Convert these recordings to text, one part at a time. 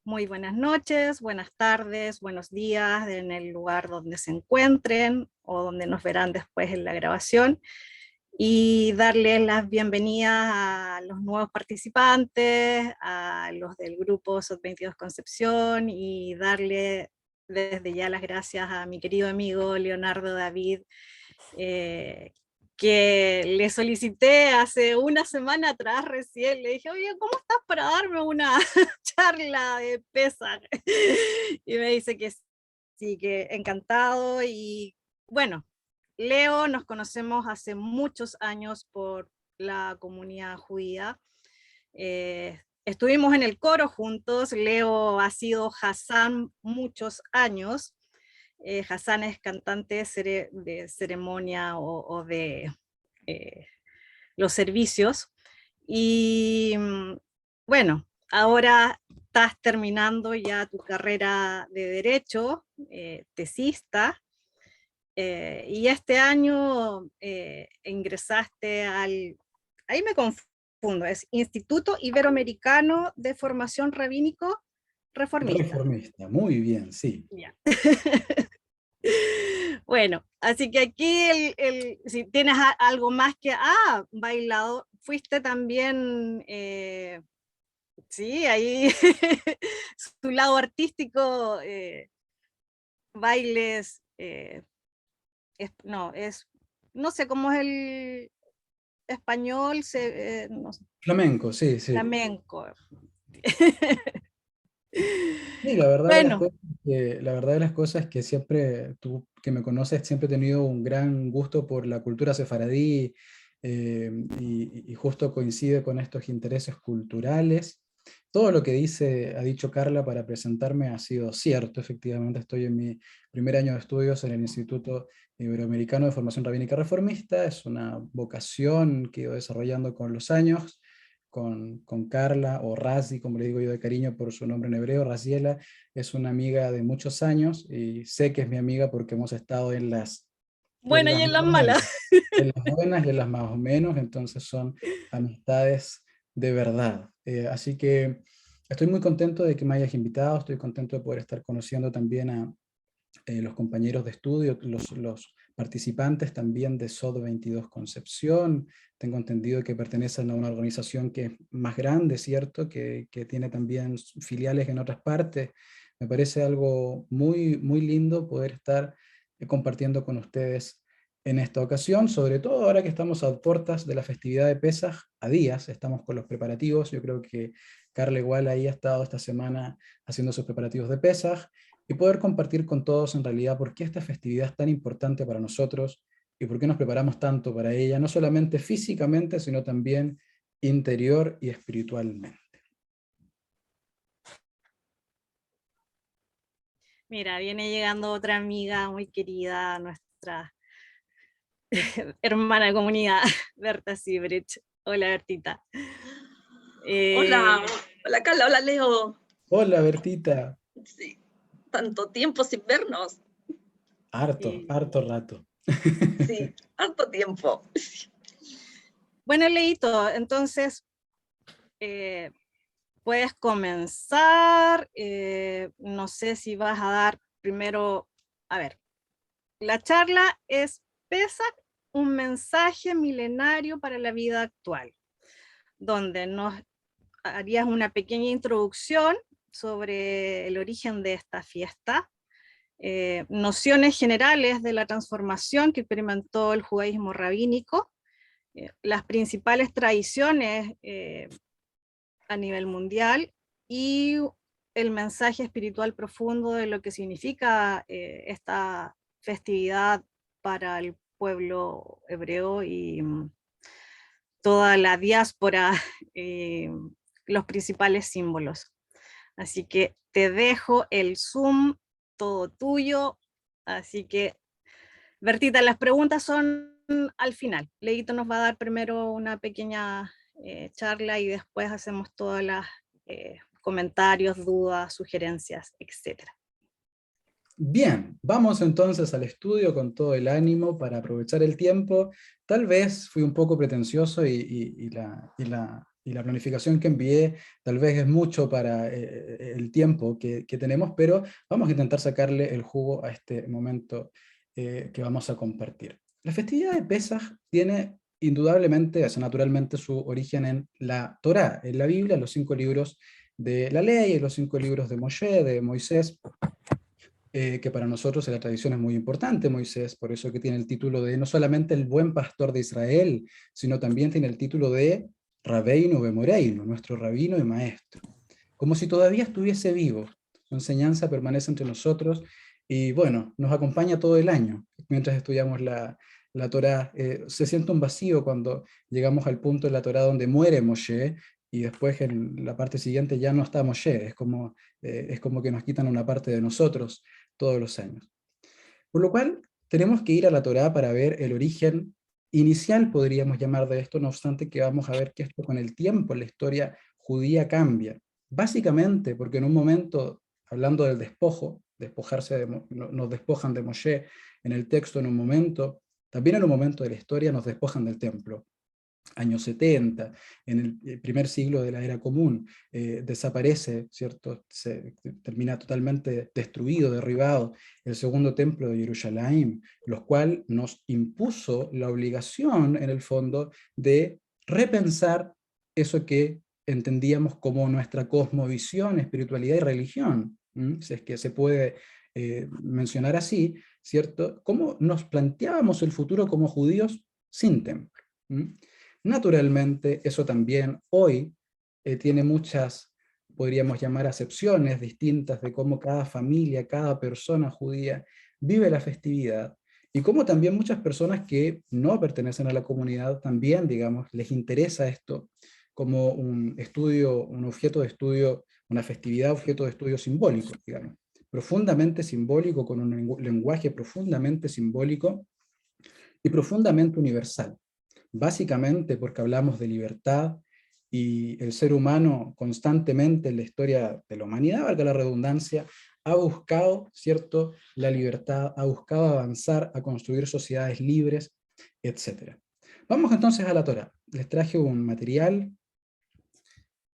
Muy buenas noches, buenas tardes, buenos días en el lugar donde se encuentren o donde nos verán después en la grabación, y darles las bienvenidas a los nuevos participantes, a los del grupo SOT22 Concepción, y darle desde ya las gracias a mi querido amigo Leonardo David, que le solicité hace una semana atrás recién, le dije, oye, ¿cómo estás para darme una charla de Pesach? Y me dice que sí, que encantado. Y bueno, Leo, nos conocemos hace muchos años por la comunidad judía. Estuvimos en el coro juntos. Leo ha sido Hassan muchos años. Hassan es cantante de ceremonia o de los servicios. Y bueno, ahora estás terminando ya tu carrera de Derecho, tesista, y este año ingresaste ahí me confundo, es Instituto Iberoamericano de Formación Rabínico Reformista. Reformista, muy bien, sí. Ya. Bueno, así que aquí si tienes algo más que, bailado, fuiste también, sí, ahí su lado artístico, bailes, no sé cómo es el español, no sé, Flamenco, sí, sí. flamenco. Sí, la verdad de las Bueno, cosas la verdad de las cosas es que siempre, tú que me conoces, siempre he tenido un gran gusto por la cultura sefaradí, y justo coincide con estos intereses culturales. Todo lo que ha dicho Carla para presentarme ha sido cierto. Efectivamente, estoy en mi primer año de estudios en el Instituto Iberoamericano de Formación Rabínica Reformista. Es una vocación que he ido desarrollando con los años, con Carla, o Razi, como le digo yo de cariño por su nombre en hebreo. Raziela es una amiga de muchos años y sé que es mi amiga porque hemos estado bueno, y en las malas. en las buenas y en las más o menos, entonces son amistades de verdad. Así que estoy muy contento de que me hayas invitado, estoy contento de poder estar conociendo también a los compañeros de estudio, los participantes también de SOD 22 Concepción. Tengo entendido que pertenecen a una organización que es más grande, ¿cierto? Que tiene también filiales en otras partes. Me parece algo muy, muy lindo poder estar compartiendo con ustedes en esta ocasión, sobre todo ahora que estamos a puertas de la festividad de Pesaj, a días, estamos con los preparativos. Yo creo que Carla igual ahí ha estado esta semana haciendo sus preparativos de Pesaj, y poder compartir con todos en realidad por qué esta festividad es tan importante para nosotros y por qué nos preparamos tanto para ella, no solamente físicamente, sino también interior y espiritualmente. Mira, viene llegando otra amiga muy querida, nuestra hermana de comunidad, Berta Sibrich. Hola, Bertita. Hola, hola Carla, hola Leo. Hola Bertita. Sí, tanto tiempo sin vernos. Harto rato. Sí, harto tiempo. Bueno, Leito, entonces puedes comenzar. No sé si vas a dar primero, a ver, la charla es Pesach, un mensaje milenario para la vida actual, donde nos harías una pequeña introducción sobre el origen de esta fiesta, nociones generales de la transformación que experimentó el judaísmo rabínico, las principales tradiciones a nivel mundial, y el mensaje espiritual profundo de lo que significa esta festividad para el pueblo hebreo y toda la diáspora, los principales símbolos. Así que te dejo el Zoom, todo tuyo. Así que, Bertita, las preguntas son al final. Leito nos va a dar primero una pequeña charla y después hacemos todas las comentarios, dudas, sugerencias, etc. Bien, vamos entonces al estudio con todo el ánimo para aprovechar el tiempo. Tal vez fui un poco pretencioso y la planificación que envié tal vez es mucho para el tiempo que tenemos, pero vamos a intentar sacarle el jugo a este momento que vamos a compartir. La festividad de Pesaj tiene indudablemente, o sea, naturalmente, su origen en la Torá, en la Biblia, en los 5 libros de la ley, en los 5 libros de Moshe, de Moisés, que para nosotros en la tradición es muy importante, Moisés, por eso que tiene el título de no solamente el buen pastor de Israel, sino también tiene el título de Rabbeinu Bemoreinu, nuestro rabino y maestro, como si todavía estuviese vivo. Su enseñanza permanece entre nosotros y bueno, nos acompaña todo el año mientras estudiamos la Torá. Se siente un vacío cuando llegamos al punto de la Torá donde muere Moshe y después en la parte siguiente ya no está Moshe, es como que nos quitan una parte de nosotros todos los años. Por lo cual, tenemos que ir a la Torá para ver el origen inicial, podríamos llamar de esto, no obstante que vamos a ver que esto con el tiempo, la historia judía cambia. Básicamente porque en un momento, hablando del despojo, nos despojan de Moshe en el texto en un momento, también en un momento de la historia nos despojan del templo. Años 70, en el primer siglo de la era común, desaparece, ¿cierto? Se termina totalmente destruido, derribado el segundo templo de Jerusalén, lo cual nos impuso la obligación, en el fondo, de repensar eso que entendíamos como nuestra cosmovisión, espiritualidad y religión, si es que se puede mencionar así, ¿cierto? Cómo nos planteábamos el futuro como judíos sin templo. Naturalmente, eso también hoy tiene muchas, podríamos llamar, acepciones distintas de cómo cada familia, cada persona judía vive la festividad, y cómo también muchas personas que no pertenecen a la comunidad también, digamos, les interesa esto como un estudio, un objeto de estudio, una festividad, objeto de estudio simbólico, digamos, profundamente simbólico, con un lenguaje profundamente simbólico y profundamente universal. Básicamente porque hablamos de libertad y el ser humano constantemente en la historia de la humanidad, valga la redundancia, ha buscado, ¿cierto?, la libertad, ha buscado avanzar, a construir sociedades libres, etc. Vamos entonces a la Torá. Les traje un material,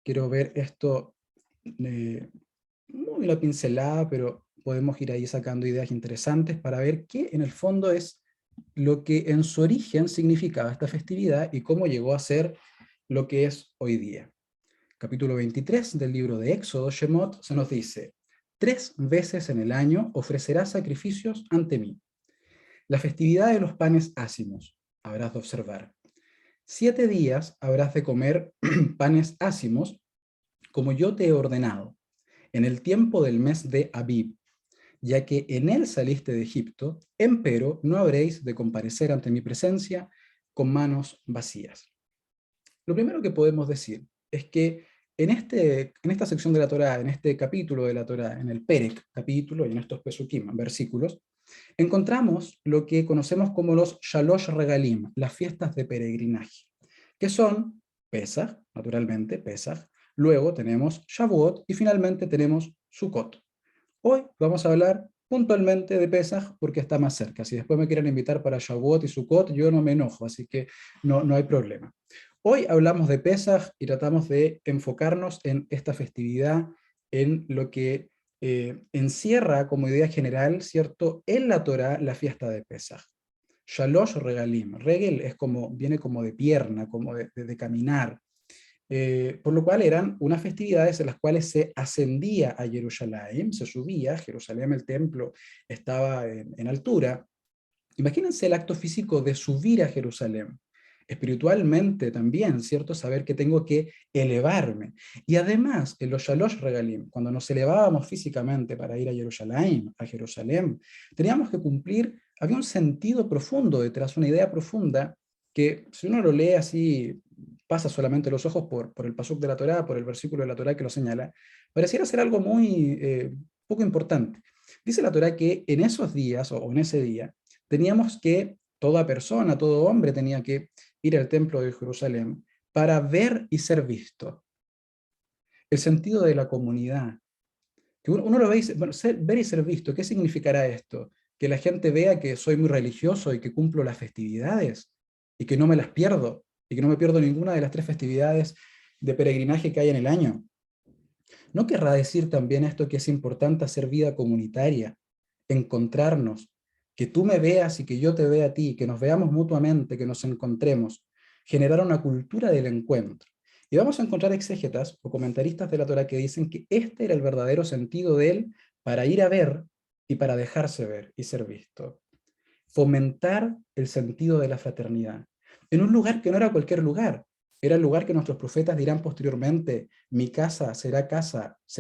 quiero ver esto, muy una pincelada, pero podemos ir ahí sacando ideas interesantes para ver qué en el fondo es lo que en su origen significaba esta festividad y cómo llegó a ser lo que es hoy día. Capítulo 23 del libro de Éxodo, Shemot, se nos dice: 3 veces en el año ofrecerás sacrificios ante mí. La festividad de los panes ácimos habrás de observar. 7 días habrás de comer panes ácimos, como yo te he ordenado, en el tiempo del mes de Abib, ya que en él saliste de Egipto, empero no habréis de comparecer ante mi presencia con manos vacías. Lo primero que podemos decir es que en esta sección de la Torá, en este capítulo de la Torá, en el Perek capítulo y en estos Pesukim, versículos, encontramos lo que conocemos como los Shalosh Regalim, las fiestas de peregrinaje, que son Pesaj, naturalmente, Pesaj, luego tenemos Shavuot y finalmente tenemos Sukkot. Hoy vamos a hablar puntualmente de Pesaj porque está más cerca. Si después me quieren invitar para Shavuot y Sukkot, yo no me enojo, así que no hay problema. Hoy hablamos de Pesaj y tratamos de enfocarnos en esta festividad, en lo que encierra como idea general, ¿cierto?, en la Torá la fiesta de Pesaj. Shalosh Regalim. Regel es viene como de pierna, como de caminar. Por lo cual eran unas festividades en las cuales se ascendía a Jerusalén, se subía, Jerusalén, el templo estaba en altura. Imagínense el acto físico de subir a Jerusalén. Espiritualmente también, ¿cierto? Saber que tengo que elevarme. Y además, en los Shalosh Regalim, cuando nos elevábamos físicamente para ir a Jerusalén, teníamos que cumplir, había un sentido profundo detrás, una idea profunda, que si uno lo lee así, pasa solamente los ojos por el pasuk de la Torá, por el versículo de la Torá que lo señala, pareciera ser algo muy poco importante. Dice la Torá que en esos días, o en ese día, teníamos que, toda persona, todo hombre tenía que ir al templo de Jerusalén para ver y ser visto. El sentido de la comunidad, Que uno lo ve y dice, bueno, ver y ser visto, ¿qué significará esto? Que la gente vea que soy muy religioso y que cumplo las festividades y que no me las pierdo y que no me pierdo ninguna de las 3 festividades de peregrinaje que hay en el año. ¿No querrá decir también esto que es importante hacer vida comunitaria, encontrarnos, que tú me veas y que yo te vea a ti, que nos veamos mutuamente, que nos encontremos, generar una cultura del encuentro? Y vamos a encontrar exégetas o comentaristas de la Torá que dicen que este era el verdadero sentido de él para ir a ver y para dejarse ver y ser visto. Fomentar el sentido de la fraternidad en un lugar que no era cualquier lugar. Era el lugar que nuestros profetas dirán posteriormente: mi casa, será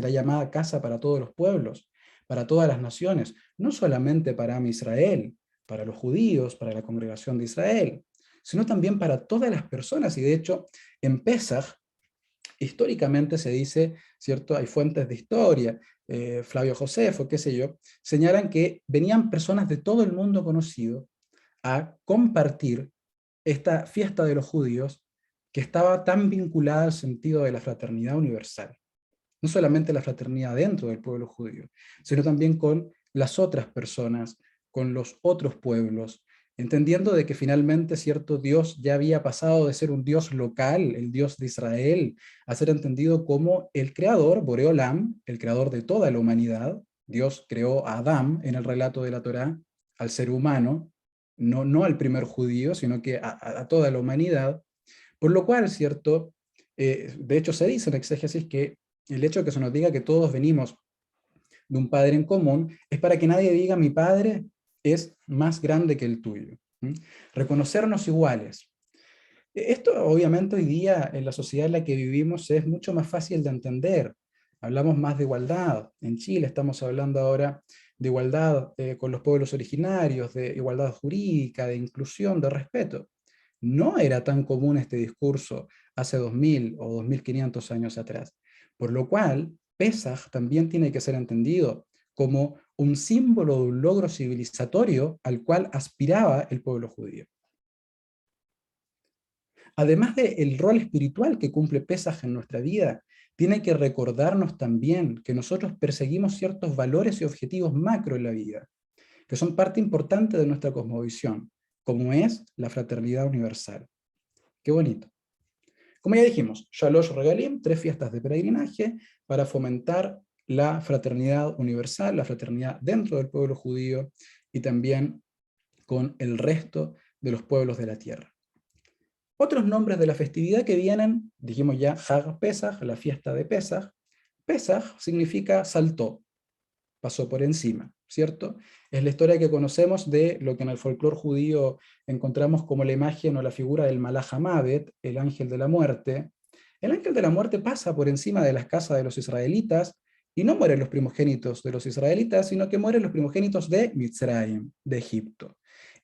llamada casa para todos los pueblos, para todas las naciones, no solamente para Israel, para los judíos, para la congregación de Israel, sino también para todas las personas. Y de hecho, en Pesaj, históricamente se dice, ¿cierto? Hay fuentes de historia, Flavio Josefo, qué sé yo, señalan que venían personas de todo el mundo conocido a compartir esta fiesta de los judíos que estaba tan vinculada al sentido de la fraternidad universal. No solamente la fraternidad dentro del pueblo judío, sino también con las otras personas, con los otros pueblos, entendiendo de que finalmente, cierto, Dios ya había pasado de ser un Dios local, el Dios de Israel, a ser entendido como el creador, Boreolam, el creador de toda la humanidad. Dios creó a Adán en el relato de la Torá, al ser humano, no al primer judío, sino que a toda la humanidad, por lo cual, cierto, de hecho se dice en exégesis que el hecho de que se nos diga que todos venimos de un padre en común es para que nadie diga mi padre es más grande que el tuyo. Reconocernos iguales. Esto obviamente hoy día en la sociedad en la que vivimos es mucho más fácil de entender. Hablamos más de igualdad. En Chile estamos hablando ahora de igualdad con los pueblos originarios, de igualdad jurídica, de inclusión, de respeto. No era tan común este discurso hace 2000 o 2500 años atrás. Por lo cual, Pesaj también tiene que ser entendido como un símbolo de un logro civilizatorio al cual aspiraba el pueblo judío. Además del rol espiritual que cumple Pesaj en nuestra vida, tiene que recordarnos también que nosotros perseguimos ciertos valores y objetivos macro en la vida, que son parte importante de nuestra cosmovisión, como es la fraternidad universal. Qué bonito. Como ya dijimos, Shalosh Regalim, 3 fiestas de peregrinaje para fomentar la fraternidad universal, la fraternidad dentro del pueblo judío y también con el resto de los pueblos de la tierra. Otros nombres de la festividad que vienen, dijimos ya, Hag Pesach, la fiesta de Pesach. Pesach significa saltó, pasó por encima, ¿cierto? Es la historia que conocemos de lo que en el folclore judío encontramos como la imagen o la figura del Malach HaMavet, el ángel de la muerte. El ángel de la muerte pasa por encima de las casas de los israelitas y no mueren los primogénitos de los israelitas, sino que mueren los primogénitos de Mitzrayim, de Egipto.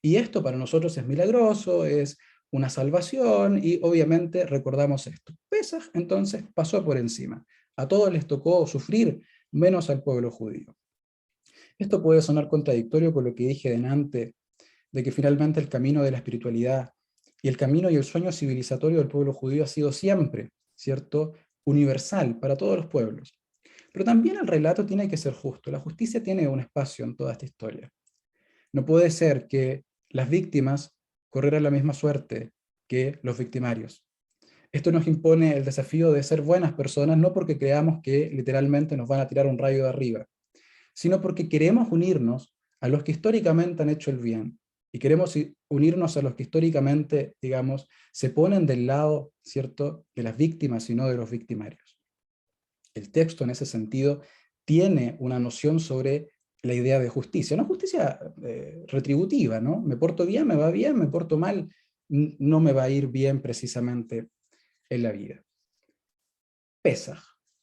Y esto para nosotros es milagroso, es una salvación y obviamente recordamos esto. Pesaj entonces pasó por encima. A todos les tocó sufrir, menos al pueblo judío. Esto puede sonar contradictorio con lo que dije delante, de que finalmente el camino de la espiritualidad y el camino y el sueño civilizatorio del pueblo judío ha sido siempre, ¿cierto?, universal para todos los pueblos. Pero también el relato tiene que ser justo. La justicia tiene un espacio en toda esta historia. No puede ser que las víctimas corrieran la misma suerte que los victimarios. Esto nos impone el desafío de ser buenas personas, no porque creamos que literalmente nos van a tirar un rayo de arriba, sino porque queremos unirnos a los que históricamente han hecho el bien, y queremos unirnos a los que históricamente, digamos, se ponen del lado, ¿cierto?, de las víctimas y no de los victimarios. El texto en ese sentido tiene una noción sobre la idea de justicia, no justicia retributiva, ¿no? Me porto bien, me va bien, me porto mal, no me va a ir bien precisamente en la vida. Pesaj,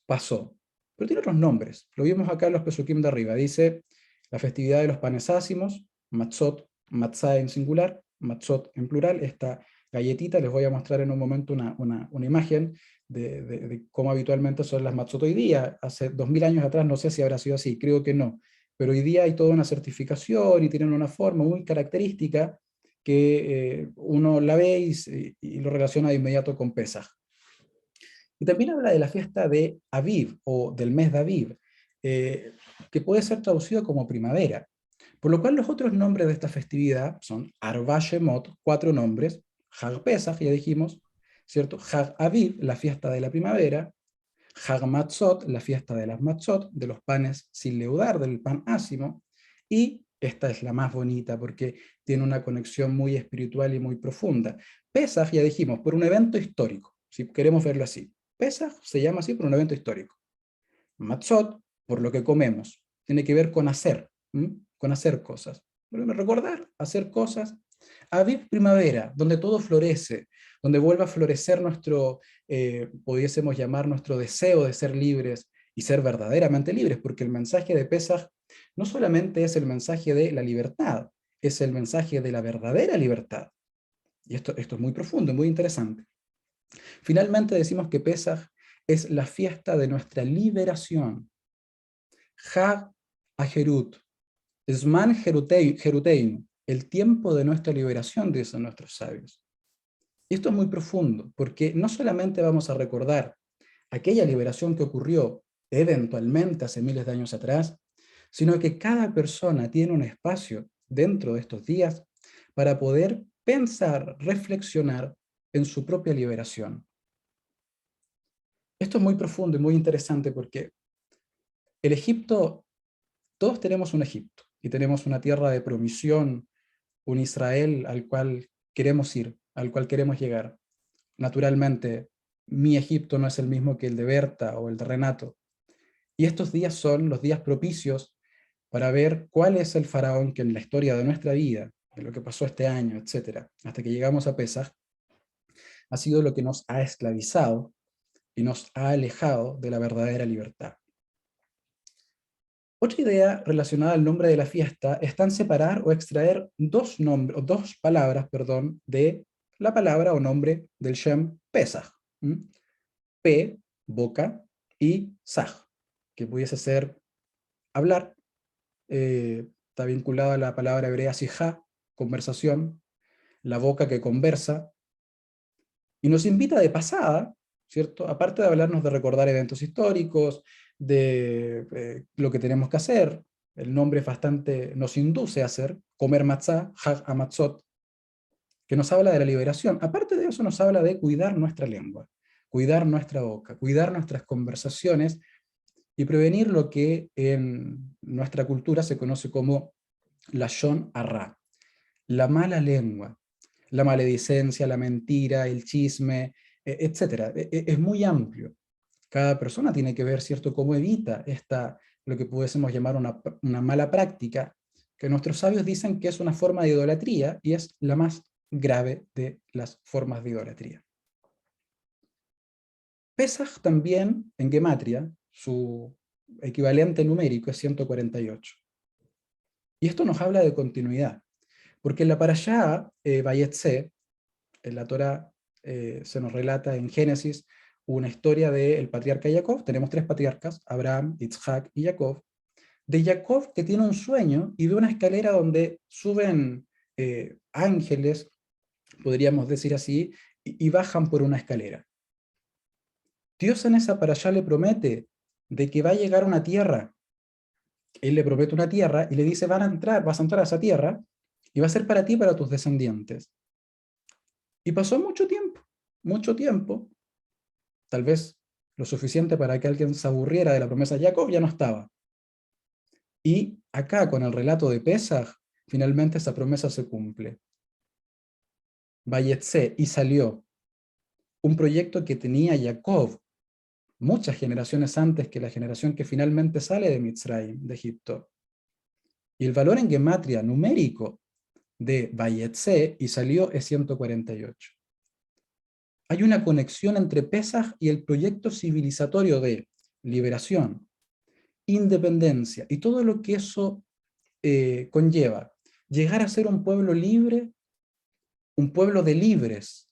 pasó, pero tiene otros nombres. Lo vimos acá en los Pesukim de arriba. Dice la festividad de los panes ácimos, matzot, matzah en singular, matzot en plural. Esta galletita, les voy a mostrar en un momento una imagen de cómo habitualmente son las matzot hoy día. Hace 2000 años atrás no sé si habrá sido así, creo que no. Pero hoy día hay toda una certificación y tienen una forma muy característica que uno la ve y lo relaciona de inmediato con Pesaj. Y también habla de la fiesta de Aviv, o del mes de Aviv. que puede ser traducido como primavera. Por lo cual los otros nombres de esta festividad son Arba Shemot, 4 nombres, Hag Pesach, ya dijimos, ¿cierto? Hag Aviv, la fiesta de la primavera, Hag Matzot, la fiesta de las matzot, de los panes sin leudar, del pan ácimo, y esta es la más bonita porque tiene una conexión muy espiritual y muy profunda. Pesach, ya dijimos, por un evento histórico, si queremos verlo así. Pesach se llama así por un evento histórico. Matzot, por lo que comemos, tiene que ver con hacer, con hacer cosas. Recordar, hacer cosas. Aviv, primavera, donde todo florece, donde vuelva a florecer nuestro, pudiésemos llamar nuestro deseo de ser libres y ser verdaderamente libres, porque el mensaje de Pesaj no solamente es el mensaje de la libertad, es el mensaje de la verdadera libertad. Y esto es muy profundo, muy interesante. Finalmente decimos que Pesaj es la fiesta de nuestra liberación. Hag Ajerut, Zman Jeruteinu, el tiempo de nuestra liberación, dicen nuestros sabios. Y esto es muy profundo, porque no solamente vamos a recordar aquella liberación que ocurrió eventualmente hace miles de años atrás, sino que cada persona tiene un espacio dentro de estos días para poder pensar, reflexionar en su propia liberación. Esto es muy profundo y muy interesante porque el Egipto, todos tenemos un Egipto y tenemos una tierra de promisión, un Israel al cual queremos ir, al cual queremos llegar. Naturalmente, mi Egipto no es el mismo que el de Berta o el de Renato. Y estos días son los días propicios para ver cuál es el faraón que en la historia de nuestra vida, de lo que pasó este año, etcétera, hasta que llegamos a Pesaj, ha sido lo que nos ha esclavizado y nos ha alejado de la verdadera libertad. Otra idea relacionada al nombre de la fiesta está en separar o extraer dos palabras, de la palabra o nombre del Shem Pesach. P, boca, y Saj, que pudiese ser hablar, está vinculado a la palabra hebrea sijá, conversación, la boca que conversa, y nos invita de pasada, ¿cierto? Aparte de hablarnos de recordar eventos históricos, de lo que tenemos que hacer, el nombre bastante nos induce a hacer, comer matzá, hag amatzot, que nos habla de la liberación. Aparte de eso nos habla de cuidar nuestra lengua, cuidar nuestra boca, cuidar nuestras conversaciones y prevenir lo que en nuestra cultura se conoce como lashon hara, la mala lengua, la maledicencia, la mentira, el chisme, etc. Es muy amplio. Cada persona tiene que ver, ¿cierto?, cómo evita lo que pudiésemos llamar una mala práctica, que nuestros sabios dicen que es una forma de idolatría y es la más grave de las formas de idolatría. Pesaj también, en gematria, su equivalente numérico es 148. Y esto nos habla de continuidad, porque en la parashá Vayetze, en la Torá se nos relata en Génesis una historia del patriarca Jacob. Tenemos 3 patriarcas, Abraham, Isaac y Jacob. De Jacob, que tiene un sueño y ve una escalera donde suben ángeles, podríamos decir así, y bajan por una escalera. Dios en esa parashá le promete de que va a llegar una tierra. Él le promete una tierra y le dice, vas a entrar a esa tierra y va a ser para ti y para tus descendientes. Y pasó mucho tiempo, tal vez lo suficiente para que alguien se aburriera de la promesa de Jacob, ya no estaba. Y acá, con el relato de Pesaj, finalmente esa promesa se cumple. Vayetze, y salió, un proyecto que tenía Jacob muchas generaciones antes que la generación que finalmente sale de Mitzrayim, de Egipto. Y el valor en gematria numérico de Vayetze, y salió, es 148. Hay una conexión entre Pesaj y el proyecto civilizatorio de liberación, independencia y todo lo que eso conlleva. Llegar a ser un pueblo libre, un pueblo de libres,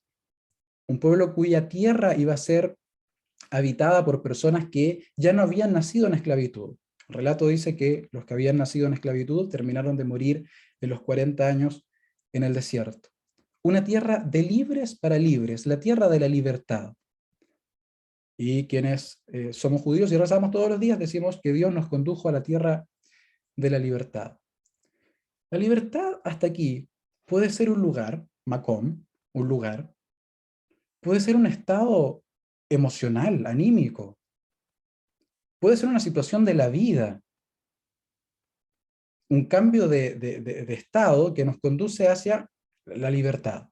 un pueblo cuya tierra iba a ser habitada por personas que ya no habían nacido en esclavitud. El relato dice que los que habían nacido en esclavitud terminaron de morir en los 40 años en el desierto. Una tierra de libres para libres, la tierra de la libertad. Y quienes somos judíos y rezamos todos los días, decimos que Dios nos condujo a la tierra de la libertad. La libertad hasta aquí puede ser un lugar, makom, un lugar, puede ser un estado emocional, anímico, puede ser una situación de la vida, un cambio de estado que nos conduce hacia la libertad.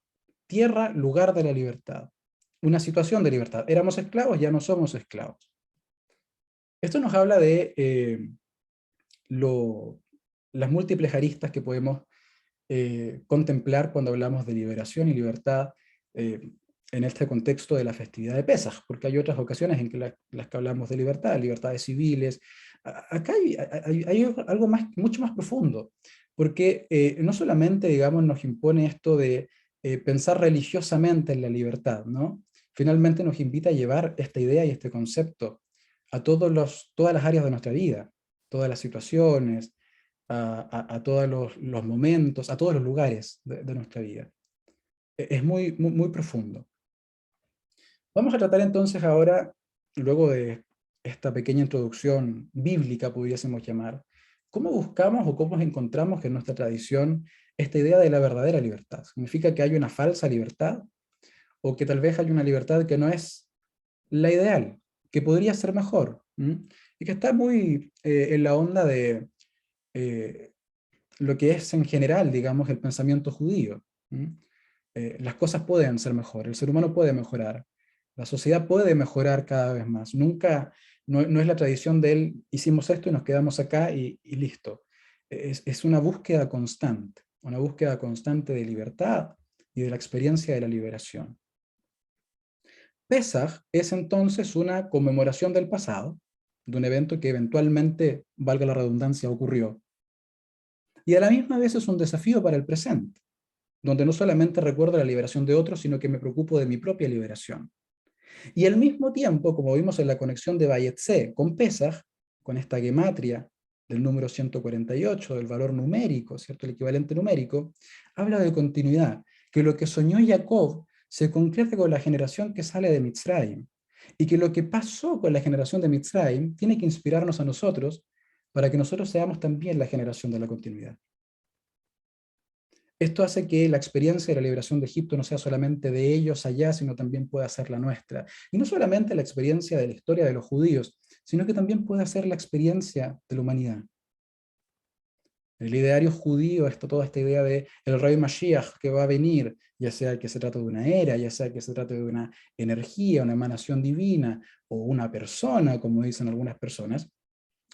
Tierra, lugar de la libertad. Una situación de libertad. Éramos esclavos, ya no somos esclavos. Esto nos habla de las múltiples aristas que podemos contemplar cuando hablamos de liberación y libertad en este contexto de la festividad de Pesaj, porque hay otras ocasiones en que las que hablamos de libertad, libertades civiles. Acá hay algo mucho más profundo, porque no solamente, digamos, nos impone esto de pensar religiosamente en la libertad, ¿no? Finalmente nos invita a llevar esta idea y este concepto a todas las áreas de nuestra vida, todas las situaciones, a todos los momentos, a todos los lugares de nuestra vida. Es muy profundo. Vamos a tratar entonces ahora, luego de esta pequeña introducción bíblica, pudiésemos llamar, cómo buscamos o cómo encontramos en nuestra tradición esta idea de la verdadera libertad. ¿Significa que hay una falsa libertad? ¿O que tal vez hay una libertad que no es la ideal, que podría ser mejor? Y que está muy en la onda de lo que es en general, digamos, el pensamiento judío. Las cosas pueden ser mejor, el ser humano puede mejorar, la sociedad puede mejorar cada vez más. Nunca, no es la tradición de él, hicimos esto y nos quedamos acá y listo. Es una búsqueda constante de libertad y de la experiencia de la liberación. Pesaj es entonces una conmemoración del pasado, de un evento que eventualmente, valga la redundancia, ocurrió. Y a la misma vez es un desafío para el presente, donde no solamente recuerdo la liberación de otros, sino que me preocupo de mi propia liberación. Y al mismo tiempo, como vimos en la conexión de Bayetze con Pesaj, con esta gematria del número 148, del valor numérico, ¿cierto? El equivalente numérico, habla de continuidad, que lo que soñó Jacob se concreta con la generación que sale de Mitzrayim, y que lo que pasó con la generación de Mitzrayim tiene que inspirarnos a nosotros para que nosotros seamos también la generación de la continuidad. Esto hace que la experiencia de la liberación de Egipto no sea solamente de ellos allá, sino también pueda ser la nuestra. Y no solamente la experiencia de la historia de los judíos, sino que también pueda ser la experiencia de la humanidad. El ideario judío está toda esta idea de el rey Mashiach que va a venir, ya sea que se trate de una era, ya sea que se trate de una energía, una emanación divina, o una persona, como dicen algunas personas.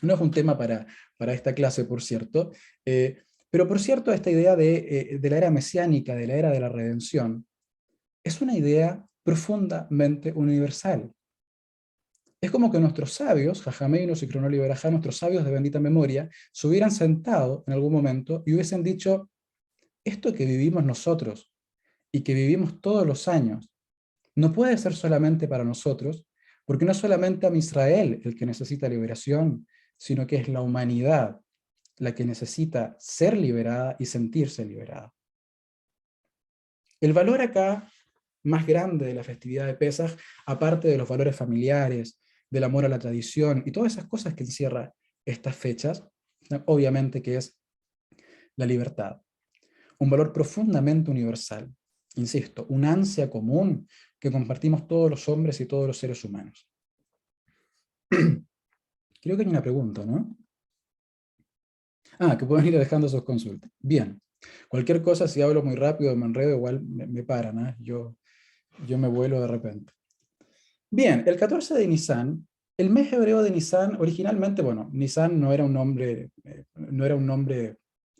No es un tema para esta clase, por cierto, pero por cierto, esta idea de la era mesiánica, de la era de la redención, es una idea profundamente universal. Es como que nuestros sabios, Jajameinos y Cronoli Berajá, nuestros sabios de bendita memoria, se hubieran sentado en algún momento y hubiesen dicho, esto que vivimos nosotros y que vivimos todos los años, no puede ser solamente para nosotros, porque no es solamente a Israel el que necesita liberación, sino que es la humanidad la que necesita ser liberada y sentirse liberada. El valor acá más grande de la festividad de Pesaj, aparte de los valores familiares, del amor a la tradición y todas esas cosas que encierra estas fechas, obviamente que es la libertad. Un valor profundamente universal. Insisto, una ansia común que compartimos todos los hombres y todos los seres humanos. Creo que hay una pregunta, ¿no? Que pueden ir dejando sus consultas. Bien. Cualquier cosa, si hablo muy rápido, me enredo, igual me paran, ¿eh? Yo me vuelo de repente. Bien, el 14 de Nisan, el mes hebreo de Nisan, originalmente, bueno, Nisan no era un nombre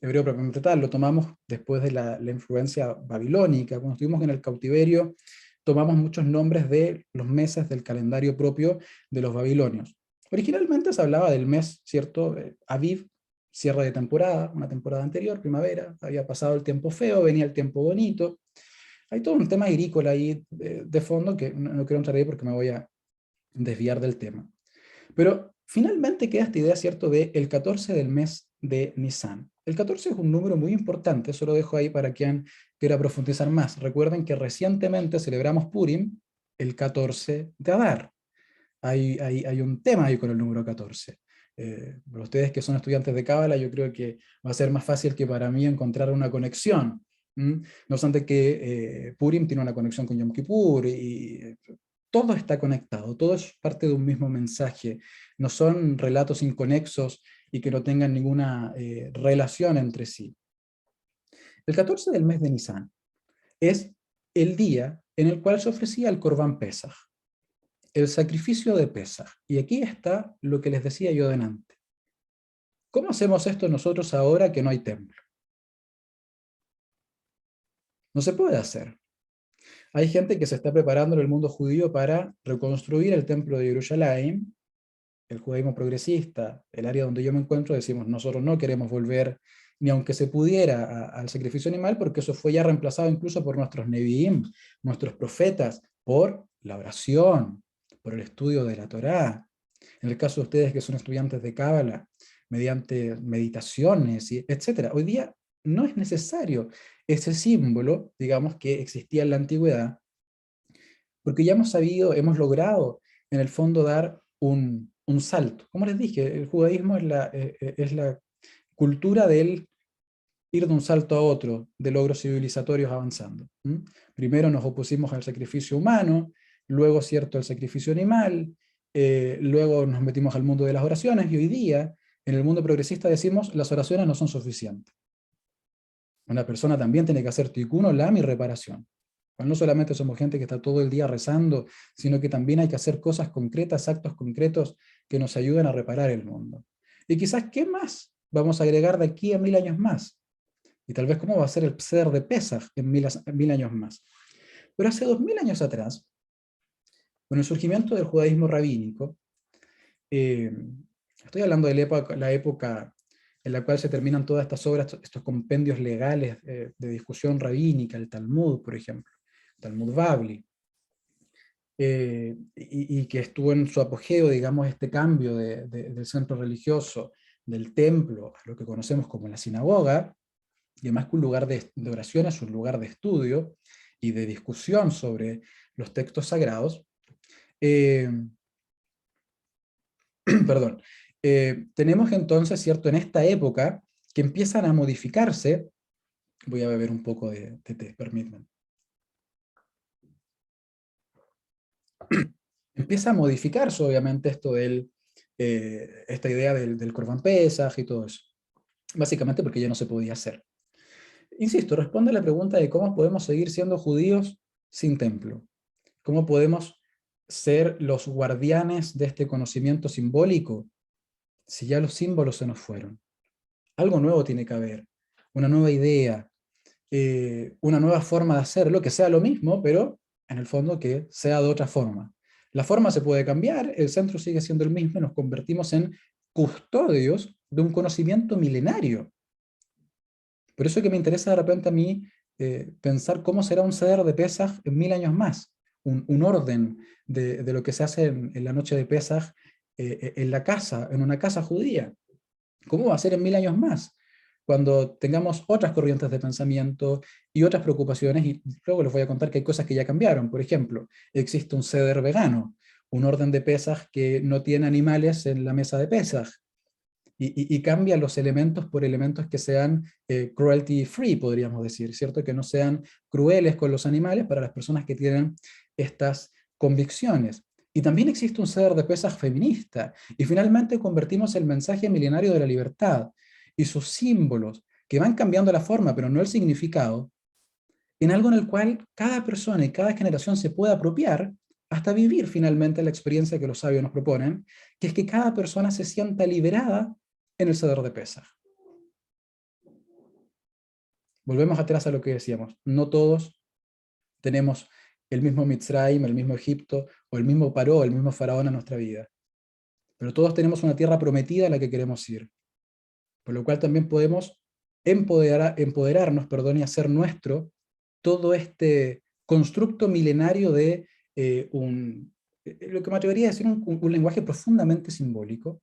hebreo propiamente tal, lo tomamos después de la influencia babilónica. Cuando estuvimos en el cautiverio, tomamos muchos nombres de los meses del calendario propio de los babilonios. Originalmente se hablaba del mes, ¿cierto? Aviv, cierre de temporada, una temporada anterior, primavera, había pasado el tiempo feo, venía el tiempo bonito. Hay todo un tema agrícola ahí de fondo que no quiero entrar ahí porque me voy a desviar del tema. Pero finalmente queda esta idea, ¿cierto?, de el 14 del mes de Nisan. El 14 es un número muy importante, eso lo dejo ahí para quien quiera profundizar más. Recuerden que recientemente celebramos Purim el 14 de Adar. hay un tema ahí con el número 14. Para ustedes que son estudiantes de Cábala, yo creo que va a ser más fácil que para mí encontrar una conexión. No obstante que Purim tiene una conexión con Yom Kippur, y todo está conectado, todo es parte de un mismo mensaje. No son relatos inconexos y que no tengan ninguna relación entre sí. El 14 del mes de Nisan es el día en el cual se ofrecía el Corban Pesaj, el sacrificio de Pesaj. Y aquí está lo que les decía yo delante. ¿Cómo hacemos esto nosotros ahora que no hay templo? No se puede hacer. Hay gente que se está preparando en el mundo judío para reconstruir el templo de Jerusalén. El judaísmo progresista, el área donde yo me encuentro, decimos, nosotros no queremos volver, ni aunque se pudiera, al sacrificio animal, porque eso fue ya reemplazado incluso por nuestros neviim, nuestros profetas, por la oración, por el estudio de la Torá. En el caso de ustedes que son estudiantes de Cábala, mediante meditaciones, etc. Hoy día no es necesario ese símbolo, digamos, que existía en la antigüedad, porque ya hemos sabido, hemos logrado, en el fondo, dar un salto. Como les dije, el judaísmo es la cultura del ir de un salto a otro, de logros civilizatorios avanzando. Primero nos opusimos al sacrificio humano, luego, cierto, al sacrificio animal, luego nos metimos al mundo de las oraciones, y hoy día, en el mundo progresista, decimos, las oraciones no son suficientes. Una persona también tiene que hacer tikkun olam y reparación. No solamente somos gente que está todo el día rezando, sino que también hay que hacer cosas concretas, actos concretos que nos ayuden a reparar el mundo. Y quizás, ¿qué más vamos a agregar de aquí a 1000 años más? Y tal vez cómo va a ser el Seder de Pesaj en 1000 años más. Pero hace 2000 años atrás, con el surgimiento del judaísmo rabínico, estoy hablando de la época en la cual se terminan todas estas obras, estos compendios legales de discusión rabínica, el Talmud, por ejemplo, Talmud Bavli, y que estuvo en su apogeo, digamos, este cambio del centro religioso, del templo, a lo que conocemos como la sinagoga, y más que un lugar de oración, es un lugar de estudio y de discusión sobre los textos sagrados. Perdón. Tenemos entonces, ¿cierto?, en esta época, que empiezan a modificarse. Voy a beber un poco de té, permítanme. Empieza a modificarse, obviamente, esta idea del Corban Pesaj y todo eso. Básicamente porque ya no se podía hacer. Insisto, responde a la pregunta de cómo podemos seguir siendo judíos sin templo. ¿Cómo podemos ser los guardianes de este conocimiento simbólico si ya los símbolos se nos fueron? Algo nuevo tiene que haber, una nueva idea, una nueva forma de hacerlo, que sea lo mismo, pero en el fondo que sea de otra forma. La forma se puede cambiar, el centro sigue siendo el mismo, y nos convertimos en custodios de un conocimiento milenario. Por eso que me interesa de repente a mí pensar cómo será un Seder de Pesaj en 1000 años más, un orden de lo que se hace en la noche de Pesaj en la casa, en una casa judía. ¿Cómo va a ser en 1000 años más? Cuando tengamos otras corrientes de pensamiento y otras preocupaciones, y luego les voy a contar que hay cosas que ya cambiaron. Por ejemplo, existe un Seder vegano, un orden de Pesaj que no tiene animales en la mesa de Pesaj, y cambia los elementos por elementos que sean cruelty free, podríamos decir, ¿cierto? Que no sean crueles con los animales para las personas que tienen estas convicciones. Y también existe un Seder de Pesaj feminista, y finalmente convertimos el mensaje milenario de la libertad y sus símbolos, que van cambiando la forma, pero no el significado, en algo en el cual cada persona y cada generación se puede apropiar hasta vivir finalmente la experiencia que los sabios nos proponen, que es que cada persona se sienta liberada en el Seder de Pesaj. Volvemos atrás a lo que decíamos, no todos tenemos el mismo Mitzrayim, el mismo Egipto, o el mismo Paró, el mismo faraón en nuestra vida. Pero todos tenemos una tierra prometida a la que queremos ir. Por lo cual también podemos empoderarnos, y hacer nuestro todo este constructo milenario de lo que me atrevería a decir un lenguaje profundamente simbólico,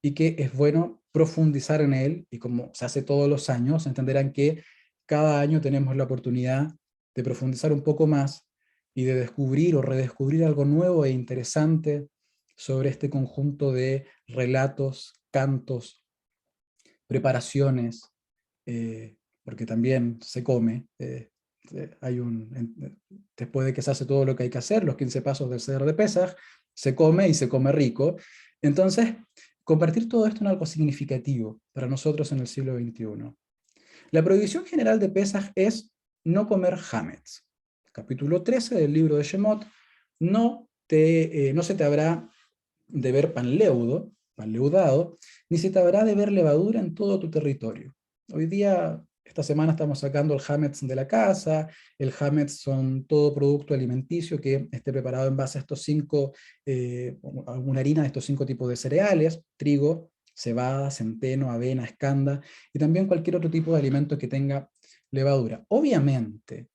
y que es bueno profundizar en él, y como se hace todos los años, entenderán que cada año tenemos la oportunidad de profundizar un poco más y de descubrir o redescubrir algo nuevo e interesante sobre este conjunto de relatos, cantos, preparaciones, porque también se come. Después de que se hace todo lo que hay que hacer, los 15 pasos del Seder de Pesaj, se come y se come rico. Entonces, convertir todo esto en algo significativo para nosotros en el siglo XXI. La prohibición general de Pesaj es no comer hametz. Capítulo 13 del libro de Shemot, no se te habrá de ver pan leudado, ni se te habrá de ver levadura en todo tu territorio. Hoy día, esta semana estamos sacando el hametz de la casa. El hametz son todo producto alimenticio que esté preparado en base a estos 5, una harina de estos 5 tipos de cereales: trigo, cebada, centeno, avena, escanda, y también cualquier otro tipo de alimento que tenga levadura. Obviamente,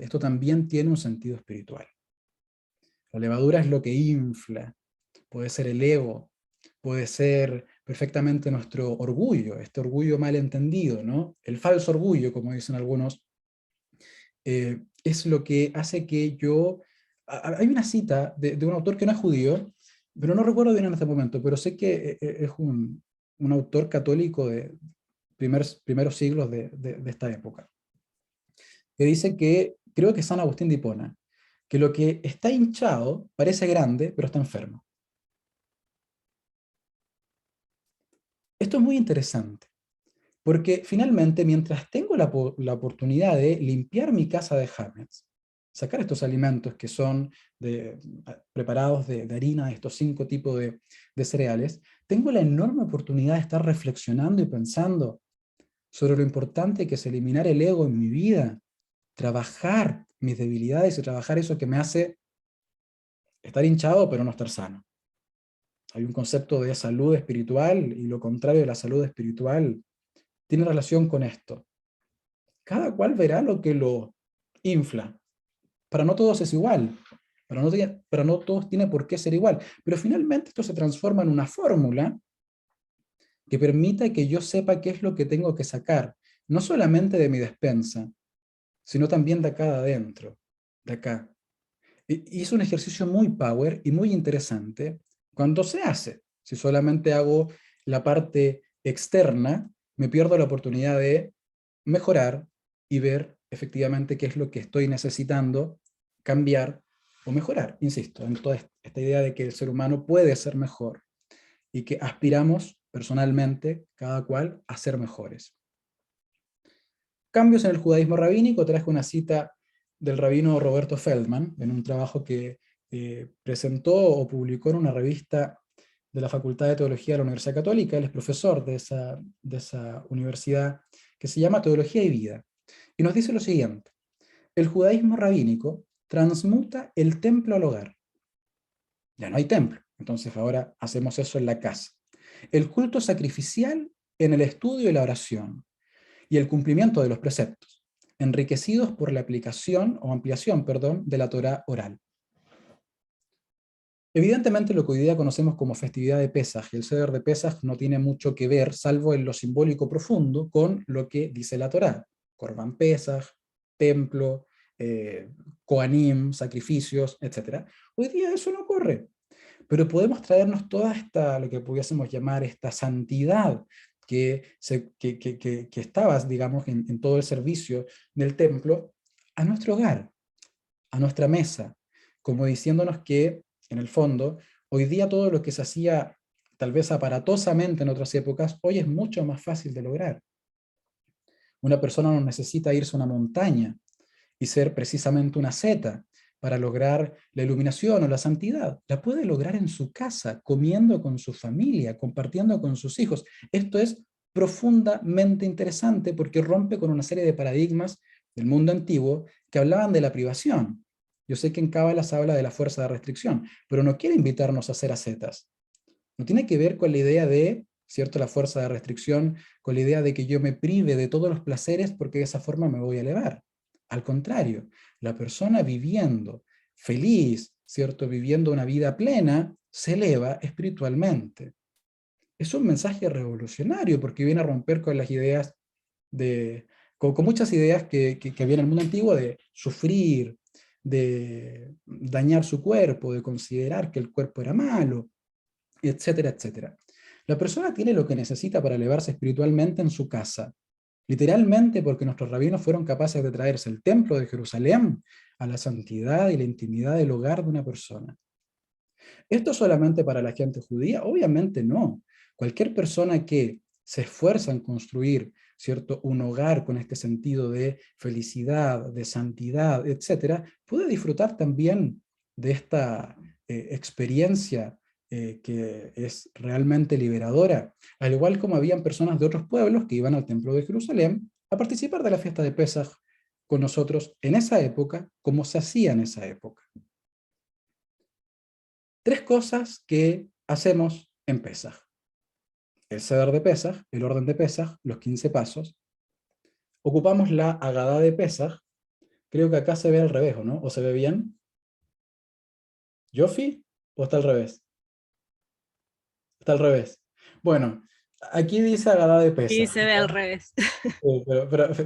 esto también tiene un sentido espiritual. La levadura es lo que infla, puede ser el ego, puede ser perfectamente nuestro orgullo, este orgullo mal entendido, ¿no? El falso orgullo, como dicen algunos, es lo que hace que yo... Hay una cita de un autor que no es judío, pero no recuerdo bien en este momento, pero sé que es un autor católico de primeros siglos de esta época, que dice que, creo que es San Agustín de Hipona, que lo que está hinchado parece grande, pero está enfermo. Esto es muy interesante, porque finalmente, mientras tengo la oportunidad de limpiar mi casa de hametz, sacar estos alimentos que son preparados de harina, de estos 5 tipos de cereales, tengo la enorme oportunidad de estar reflexionando y pensando sobre lo importante que es eliminar el ego en mi vida, trabajar mis debilidades y trabajar eso que me hace estar hinchado pero no estar sano. Hay un concepto de salud espiritual, y lo contrario de la salud espiritual tiene relación con esto. Cada cual verá lo que lo infla. Para no todos es igual, para no todos tiene por qué ser igual, pero finalmente esto se transforma en una fórmula que permita que yo sepa qué es lo que tengo que sacar, no solamente de mi despensa, sino también de acá de adentro, de acá. Y es un ejercicio muy power y muy interesante cuando se hace. Si solamente hago la parte externa, me pierdo la oportunidad de mejorar y ver efectivamente qué es lo que estoy necesitando cambiar o mejorar. Insisto, en toda esta idea de que el ser humano puede ser mejor y que aspiramos personalmente, cada cual, a ser mejores. Cambios en el judaísmo rabínico. Traje una cita del rabino Roberto Feldman en un trabajo que presentó o publicó en una revista de la Facultad de Teología de la Universidad Católica. Él es profesor de esa universidad, que se llama Teología y Vida. Y nos dice lo siguiente: el judaísmo rabínico transmuta el templo al hogar. Ya no hay templo, entonces ahora hacemos eso en la casa. El culto sacrificial en el estudio y la oración, y el cumplimiento de los preceptos, enriquecidos por la aplicación o ampliación, de la Torá oral. Evidentemente, lo que hoy día conocemos como festividad de Pesaj y el Seder de Pesaj no tiene mucho que ver, salvo en lo simbólico profundo, con lo que dice la Torá: Corban Pesaj, templo, Kohanim, sacrificios, etc. Hoy día eso no ocurre, pero podemos traernos toda esta, lo que pudiésemos llamar esta santidad que estaba, digamos, en todo el servicio del templo, a nuestro hogar, a nuestra mesa, como diciéndonos que, en el fondo, hoy día todo lo que se hacía tal vez aparatosamente en otras épocas, hoy es mucho más fácil de lograr. Una persona no necesita irse a una montaña y ser precisamente una asceta para lograr la iluminación o la santidad. La puede lograr en su casa, comiendo con su familia, compartiendo con sus hijos. Esto es profundamente interesante porque rompe con una serie de paradigmas del mundo antiguo que hablaban de la privación. Yo sé que en Cábala se habla de la fuerza de restricción, pero no quiere invitarnos a ser ascetas. No tiene que ver con la idea de, ¿cierto?, la fuerza de restricción, con la idea de que yo me prive de todos los placeres porque de esa forma me voy a elevar. Al contrario, la persona viviendo feliz, ¿cierto?, viviendo una vida plena, se eleva espiritualmente. Es un mensaje revolucionario porque viene a romper con las ideas con muchas ideas que había en el mundo antiguo de sufrir, de dañar su cuerpo, de considerar que el cuerpo era malo, etcétera, etcétera. La persona tiene lo que necesita para elevarse espiritualmente en su casa, literalmente porque nuestros rabinos fueron capaces de traerse el templo de Jerusalén a la santidad y la intimidad del hogar de una persona. ¿Esto solamente para la gente judía? Obviamente no. Cualquier persona que se esfuerza en construir, ¿cierto?, un hogar con este sentido de felicidad, de santidad, etcétera, puede disfrutar también de esta experiencia que es realmente liberadora, al igual como habían personas de otros pueblos que iban al templo de Jerusalén a participar de la fiesta de Pesaj con nosotros en esa época, como se hacía en esa época. 3 cosas que hacemos en Pesaj: el Seder de Pesaj, el orden de Pesaj, los 15 pasos. Ocupamos la Agadá de Pesaj. Creo que acá se ve al revés, ¿o no? ¿O se ve bien? ¿Yofi? ¿O está al revés? Está al revés. Bueno, aquí dice Agadá de Pesaj. Y se ve al revés.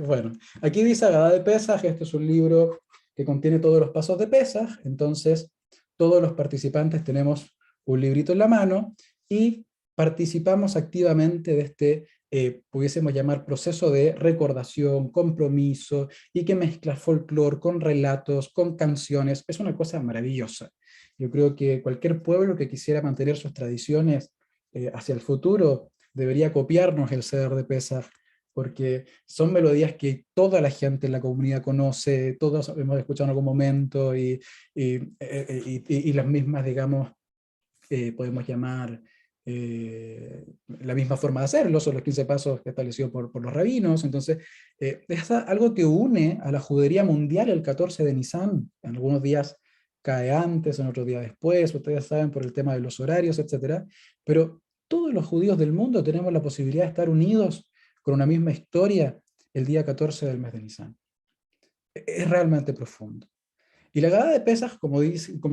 Bueno, aquí dice Agadá de Pesaj. Este es un libro que contiene todos los pasos de Pesaj. Entonces, todos los participantes tenemos un librito en la mano y participamos activamente de este, pudiésemos llamar, proceso de recordación, compromiso, y que mezcla folclore con relatos, con canciones. Es una cosa maravillosa. Yo creo que cualquier pueblo que quisiera mantener sus tradiciones hacia el futuro debería copiarnos el Seder de Pesaj, porque son melodías que toda la gente en la comunidad conoce, todos hemos escuchado en algún momento, y las mismas, digamos, podemos llamar la misma forma de hacerlo, son los 15 pasos establecidos por los rabinos. Entonces, es algo que une a la judería mundial el 14 de Nisan. En algunos días cae antes, en otros días después, ustedes saben, por el tema de los horarios, etc. Pero todos los judíos del mundo tenemos la posibilidad de estar unidos con una misma historia el día 14 del mes de Nisan. Es realmente profundo. Y la Haggadah de Pesaj, como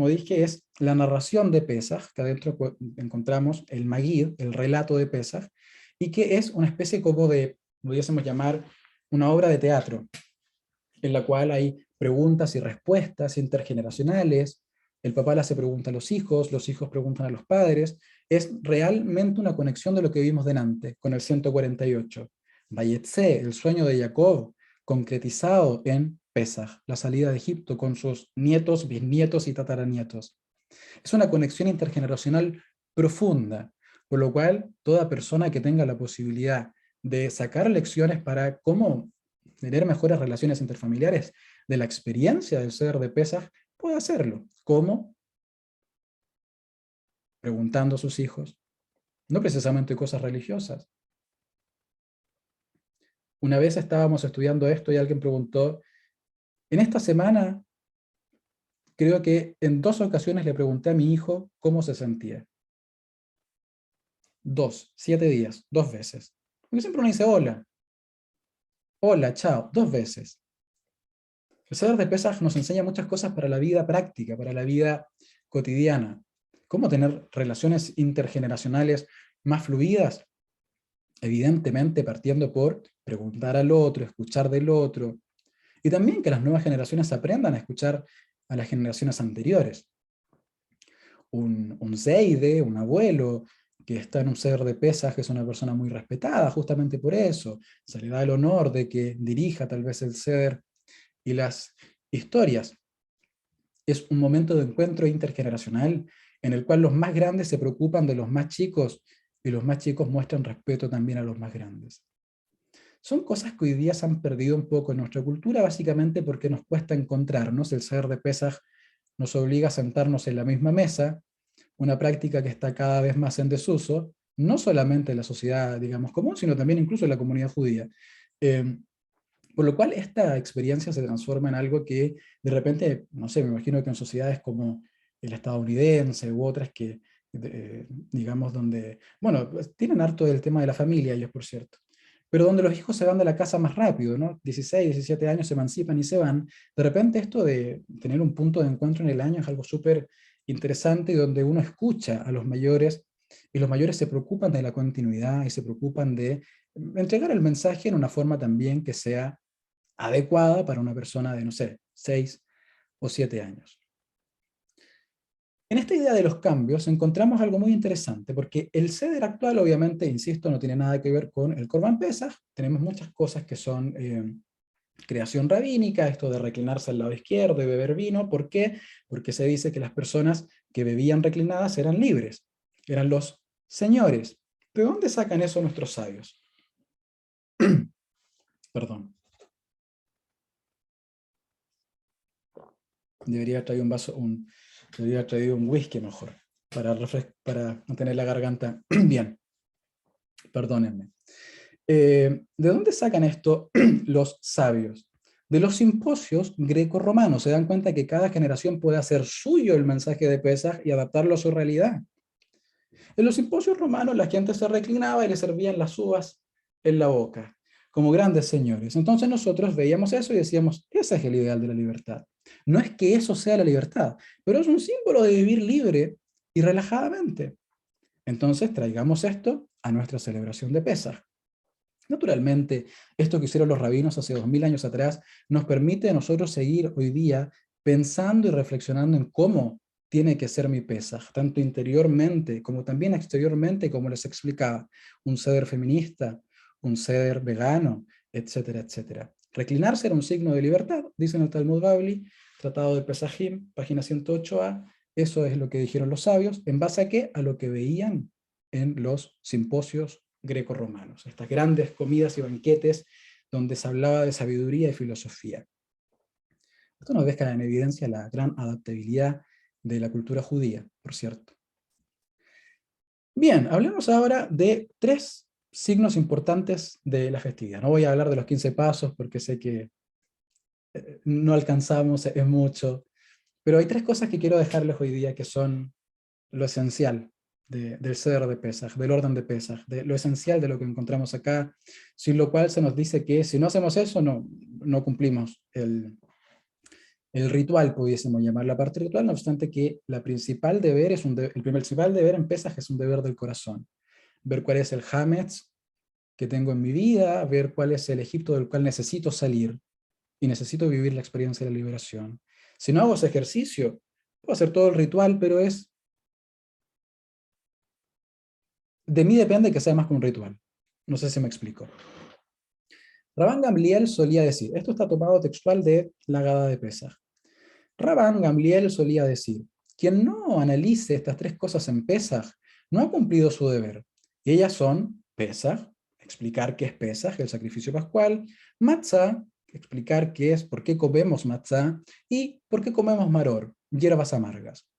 dije, es la narración de Pesaj, que adentro encontramos el Magid, el relato de Pesaj, y que es una especie como de, pudiésemos llamar, una obra de teatro, en la cual hay preguntas y respuestas intergeneracionales. El papá le hace preguntas a los hijos preguntan a los padres. Es realmente una conexión de lo que vimos delante, con el 148. Vayetze, el sueño de Jacob, concretizado en Pesaj, la salida de Egipto, con sus nietos, bisnietos y tataranietos. Es una conexión intergeneracional profunda, por lo cual toda persona que tenga la posibilidad de sacar lecciones para cómo tener mejores relaciones interfamiliares de la experiencia del Seder de Pesaj, puede hacerlo. ¿Cómo? Preguntando a sus hijos, no precisamente cosas religiosas. Una vez estábamos estudiando esto y alguien preguntó, en esta semana, creo que en 2 ocasiones le pregunté a mi hijo cómo se sentía. 7 días, 2 veces. Porque siempre uno dice hola. Hola, chao, 2 veces. El Seder de Pesaj nos enseña muchas cosas para la vida práctica, para la vida cotidiana. ¿Cómo tener relaciones intergeneracionales más fluidas? Evidentemente partiendo por preguntar al otro, escuchar del otro, y también que las nuevas generaciones aprendan a escuchar a las generaciones anteriores. Un seide, un abuelo, que está en un Seder de Pesaj, que es una persona muy respetada justamente por eso, se le da el honor de que dirija tal vez el Seder y las historias. Es un momento de encuentro intergeneracional en el cual los más grandes se preocupan de los más chicos y los más chicos muestran respeto también a los más grandes. Son cosas que hoy día se han perdido un poco en nuestra cultura, básicamente porque nos cuesta encontrarnos. El Seder de Pesaj nos obliga a sentarnos en la misma mesa, una práctica que está cada vez más en desuso, no solamente en la sociedad, digamos, común, sino también incluso en la comunidad judía. Por lo cual esta experiencia se transforma en algo que de repente, no sé, me imagino que en sociedades como el estadounidense u otras que, digamos, donde, bueno, pues, tienen harto del tema de la familia ellos, por cierto, pero donde los hijos se van de la casa más rápido, ¿no? 16, 17 años se emancipan y se van. De repente esto de tener un punto de encuentro en el año es algo súper interesante, donde uno escucha a los mayores, y los mayores se preocupan de la continuidad y se preocupan de entregar el mensaje en una forma también que sea adecuada para una persona de, no sé, 6 o 7 años. En esta idea de los cambios encontramos algo muy interesante, porque el Seder actual, obviamente, insisto, no tiene nada que ver con el Corban Pesaj. Tenemos muchas cosas que son creación rabínica, esto de reclinarse al lado izquierdo y beber vino. ¿Por qué? Porque se dice que las personas que bebían reclinadas eran libres, eran los señores. ¿De dónde sacan eso nuestros sabios? Perdón. Debería haber traído debería haber traído un whisky mejor, para mantener la garganta bien. Perdónenme. ¿De dónde sacan esto los sabios? De los simposios greco-romanos. Se dan cuenta que cada generación puede hacer suyo el mensaje de Pesaj y adaptarlo a su realidad. En los simposios romanos la gente se reclinaba y le servían las uvas en la boca, como grandes señores. Entonces nosotros veíamos eso y decíamos, ese es el ideal de la libertad. No es que eso sea la libertad, pero es un símbolo de vivir libre y relajadamente. Entonces traigamos esto a nuestra celebración de Pesaj. Naturalmente, esto que hicieron los rabinos hace 2000 años atrás nos permite a nosotros seguir hoy día pensando y reflexionando en cómo tiene que ser mi Pesaj, tanto interiormente como también exteriormente, como les explicaba, un seder feminista, un seder vegano, etcétera, etcétera. Reclinarse era un signo de libertad, dice en el Talmud Bavli, Tratado de Pesajim, página 108a, eso es lo que dijeron los sabios, ¿en base a qué? A lo que veían en los simposios greco-romanos, estas grandes comidas y banquetes donde se hablaba de sabiduría y filosofía. Esto nos deja en evidencia la gran adaptabilidad de la cultura judía, por cierto. Bien, hablemos ahora de 3 signos importantes de la festividad. No voy a hablar de los 15 pasos porque sé que no alcanzamos, es mucho, pero hay 3 cosas que quiero dejarles hoy día que son lo esencial del Seder de Pesaj, del orden de Pesaj, de lo esencial de lo que encontramos acá, sin lo cual se nos dice que si no hacemos eso, no cumplimos el ritual, pudiésemos llamar la parte ritual, no obstante que la principal deber es el principal deber en Pesaj es un deber del corazón. Ver cuál es el Hametz que tengo en mi vida, ver cuál es el Egipto del cual necesito salir, y necesito vivir la experiencia de la liberación. Si no hago ese ejercicio, puedo hacer todo el ritual, pero de mí depende que sea más que un ritual. No sé si me explico. Rabban Gamliel solía decir, esto está tomado textual de la Haggadah de Pesaj. Rabban Gamliel solía decir, quien no analice estas 3 cosas en Pesaj, no ha cumplido su deber. Y ellas son Pesaj, explicar qué es Pesaj, el sacrificio pascual, Matzah, explicar qué es, por qué comemos matzah, y por qué comemos maror, hierbas amargas.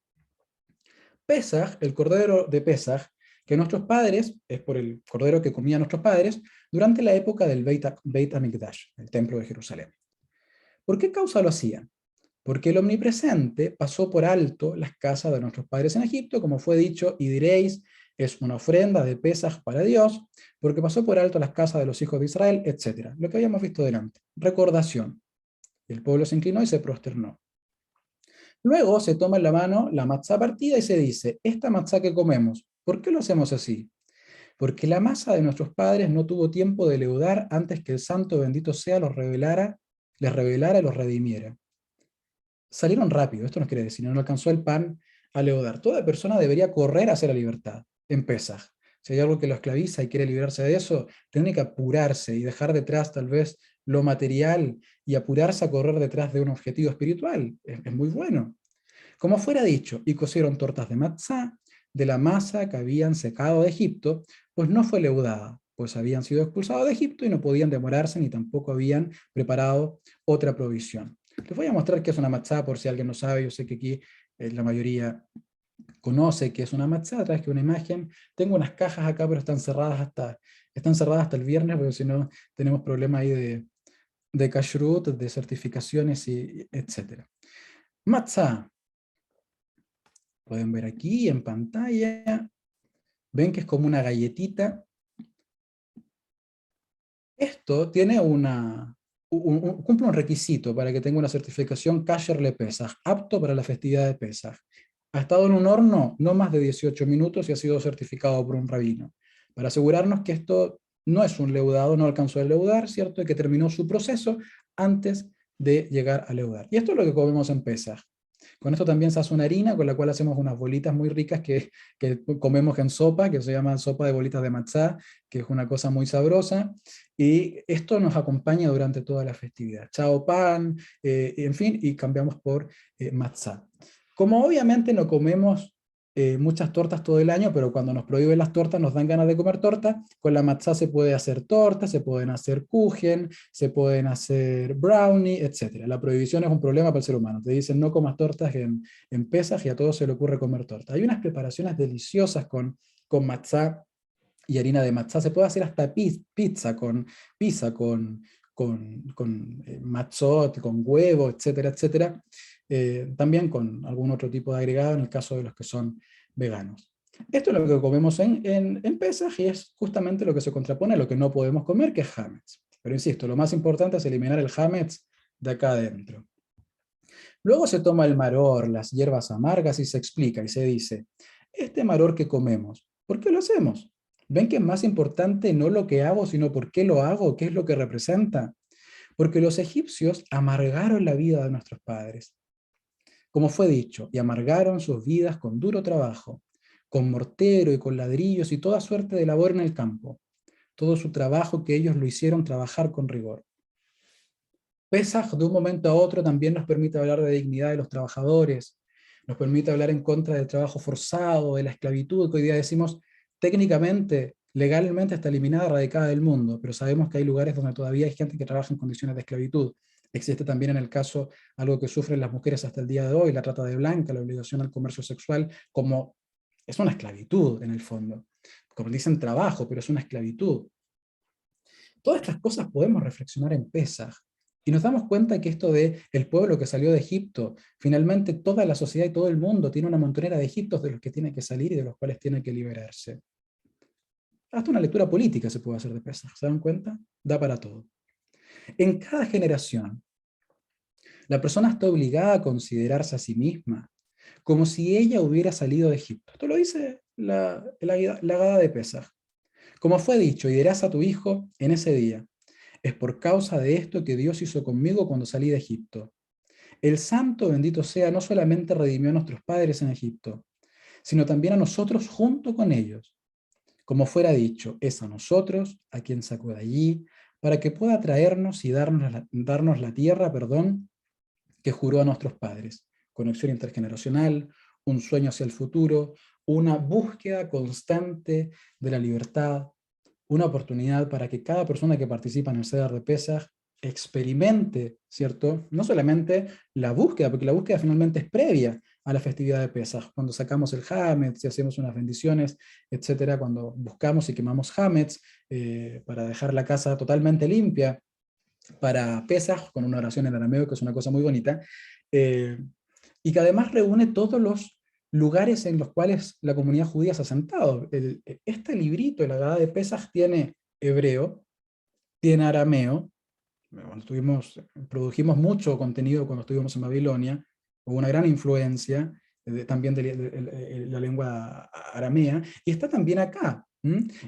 Pesaj, el cordero de Pesaj, que nuestros padres, es por el cordero que comían nuestros padres, durante la época del Beit HaMikdash, el templo de Jerusalén. ¿Por qué causa lo hacían? Porque el Omnipresente pasó por alto las casas de nuestros padres en Egipto, como fue dicho, y diréis, es una ofrenda de Pesaj para Dios, porque pasó por alto las casas de los hijos de Israel, etc. Lo que habíamos visto delante. Recordación. El pueblo se inclinó y se prosternó. Luego se toma en la mano la matzá partida y se dice, esta matzá que comemos, ¿por qué lo hacemos así? Porque la masa de nuestros padres no tuvo tiempo de leudar antes que el santo bendito sea les revelara y los redimiera. Salieron rápido, esto no quiere decir, no alcanzó el pan a leudar. Toda persona debería correr hacia la libertad, en Pesaj. Si hay algo que lo esclaviza y quiere liberarse de eso, tiene que apurarse y dejar detrás tal vez lo material y apurarse a correr detrás de un objetivo espiritual. Es muy bueno. Como fuera dicho, y cocieron tortas de matzá, de la masa que habían secado de Egipto, pues no fue leudada, pues habían sido expulsados de Egipto y no podían demorarse ni tampoco habían preparado otra provisión. Les voy a mostrar qué es una matzá por si alguien no sabe, yo sé que aquí la mayoría conoce qué es una matzá, a través de una imagen. Tengo unas cajas acá, pero están cerradas hasta el viernes, porque si no tenemos problemas ahí de kashrut, de certificaciones, y etc. Matzá. Pueden ver aquí en pantalla. Ven que es como una galletita. Esto tiene cumple un requisito para que tenga una certificación Kasher le Pesaj, apto para la festividad de Pesaj. Ha estado en un horno no más de 18 minutos y ha sido certificado por un rabino. Para asegurarnos que esto no es un leudado, no alcanzó a leudar, ¿cierto? Y que terminó su proceso antes de llegar a leudar. Y esto es lo que comemos en Pesaj. Con esto también se hace una harina con la cual hacemos unas bolitas muy ricas que comemos en sopa, que se llama sopa de bolitas de matzá, que es una cosa muy sabrosa. Y esto nos acompaña durante toda la festividad. Chao pan, en fin, y cambiamos por matzá. Como obviamente no comemos muchas tortas todo el año, pero cuando nos prohíben las tortas nos dan ganas de comer torta, con la matzá se puede hacer torta, se pueden hacer kuchen, se pueden hacer brownie, etc. La prohibición es un problema para el ser humano. Te dicen no comas tortas en Pesaj y a todos se le ocurre comer torta. Hay unas preparaciones deliciosas con matzá y harina de matzá. Se puede hacer hasta pizza con matzot, con huevo, etcétera, etcétera. También con algún otro tipo de agregado en el caso de los que son veganos. Esto es lo que comemos en Pesaj y es justamente lo que se contrapone a lo que no podemos comer, que es hametz. Pero insisto, lo más importante es eliminar el hametz de acá adentro. Luego se toma el maror, las hierbas amargas y se explica y se dice, este maror que comemos, ¿por qué lo hacemos? ¿Ven que es más importante no lo que hago, sino por qué lo hago, qué es lo que representa? Porque los egipcios amargaron la vida de nuestros padres. Como fue dicho, y amargaron sus vidas con duro trabajo, con mortero y con ladrillos y toda suerte de labor en el campo, todo su trabajo que ellos lo hicieron trabajar con rigor. Pesaj de un momento a otro también nos permite hablar de dignidad de los trabajadores, nos permite hablar en contra del trabajo forzado, de la esclavitud, que hoy día decimos técnicamente, legalmente está eliminada, erradicada del mundo, pero sabemos que hay lugares donde todavía hay gente que trabaja en condiciones de esclavitud. Existe también en el caso algo que sufren las mujeres hasta el día de hoy, la trata de blanca, la obligación al comercio sexual, como es una esclavitud en el fondo. Como dicen trabajo, pero es una esclavitud. Todas estas cosas podemos reflexionar en Pesaj. Y nos damos cuenta que esto de el pueblo que salió de Egipto, finalmente toda la sociedad y todo el mundo tiene una montonera de Egiptos de los que tiene que salir y de los cuales tiene que liberarse. Hasta una lectura política se puede hacer de Pesaj, ¿se dan cuenta? Da para todo. En cada generación, la persona está obligada a considerarse a sí misma como si ella hubiera salido de Egipto. Esto lo dice la Haggadah de Pesaj. Como fue dicho, y dirás a tu hijo en ese día, es por causa de esto que Dios hizo conmigo cuando salí de Egipto. El santo bendito sea no solamente redimió a nuestros padres en Egipto, sino también a nosotros junto con ellos. Como fuera dicho, es a nosotros a quien sacó de allí, para que pueda traernos y darnos la tierra, que juró a nuestros padres. Conexión intergeneracional, un sueño hacia el futuro, una búsqueda constante de la libertad, una oportunidad para que cada persona que participa en el Seder de Pesaj experimente, ¿cierto? No solamente la búsqueda, porque la búsqueda finalmente es previa a la festividad de Pesaj, cuando sacamos el hametz y hacemos unas bendiciones, etcétera, cuando buscamos y quemamos hametz para dejar la casa totalmente limpia para Pesaj, con una oración en arameo, que es una cosa muy bonita, y que además reúne todos los lugares en los cuales la comunidad judía se ha sentado. Este librito, la Haggadah de Pesaj, tiene hebreo, tiene arameo. Produjimos mucho contenido cuando estuvimos en Babilonia, hubo una gran influencia también de la lengua aramea, y está también acá.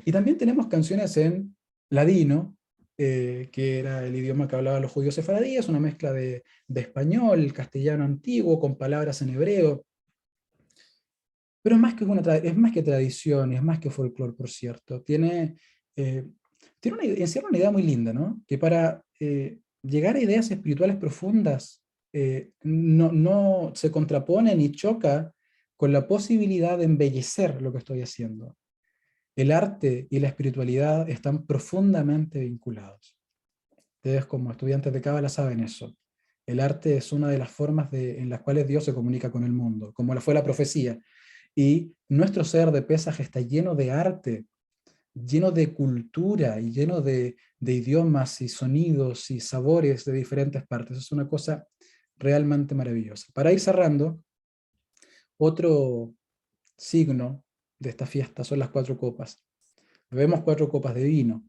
Y también tenemos canciones en ladino, que era el idioma que hablaban los judíos sefaradíes, una mezcla de español, castellano antiguo, con palabras en hebreo. Pero es más que tradición, es más que folclore, por cierto. Encierra una idea muy linda, ¿no? Que para llegar a ideas espirituales profundas no se contrapone ni choca con la posibilidad de embellecer lo que estoy haciendo. El arte y la espiritualidad están profundamente vinculados. Ustedes como estudiantes de Cábala saben eso. El arte es una de las formas en las cuales Dios se comunica con el mundo, como fue la profecía. Y nuestro ser de Pesaj está lleno de arte, lleno de cultura y lleno de idiomas y sonidos y sabores de diferentes partes. Es una cosa realmente maravillosa. Para ir cerrando, otro signo de esta fiesta son las 4 copas. Bebemos 4 copas de vino.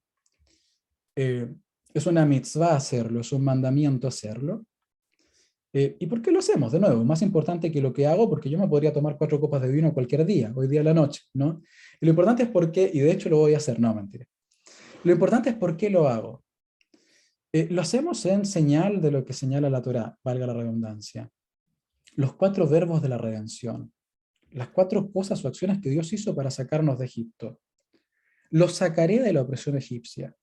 Es una mitzvah hacerlo, es un mandamiento hacerlo. ¿Y por qué lo hacemos? De nuevo, más importante que lo que hago, porque yo me podría tomar 4 copas de vino cualquier día, hoy día a la noche, ¿no? Y lo importante es por qué, y de hecho lo voy a hacer, no, mentira. Lo importante es por qué lo hago. Lo hacemos en señal de lo que señala la Torá, valga la redundancia. Los 4 verbos de la redención. Las 4 cosas o acciones que Dios hizo para sacarnos de Egipto. Los sacaré de la opresión egipcia.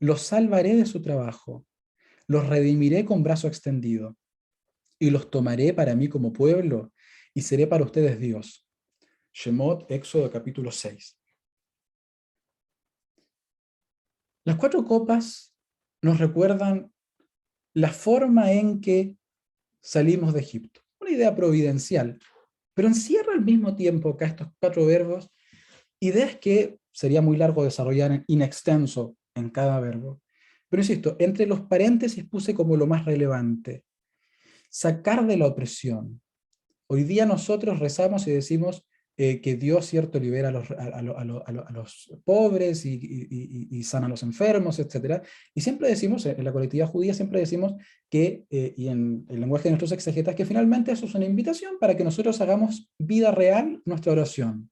Los salvaré de su trabajo. Los redimiré con brazo extendido. Y los tomaré para mí como pueblo, y seré para ustedes Dios. Shemot, Éxodo capítulo 6. Las 4 copas nos recuerdan la forma en que salimos de Egipto. Una idea providencial, pero encierra al mismo tiempo acá estos 4 verbos, ideas que sería muy largo desarrollar in extenso en cada verbo. Pero insisto, entre los paréntesis puse como lo más relevante. Sacar de la opresión. Hoy día nosotros rezamos y decimos que Dios, cierto, libera a los pobres y sana a los enfermos, etc. Y siempre decimos, en la colectividad judía siempre decimos que, y en el lenguaje de nuestros exegetas, que finalmente eso es una invitación para que nosotros hagamos vida real nuestra oración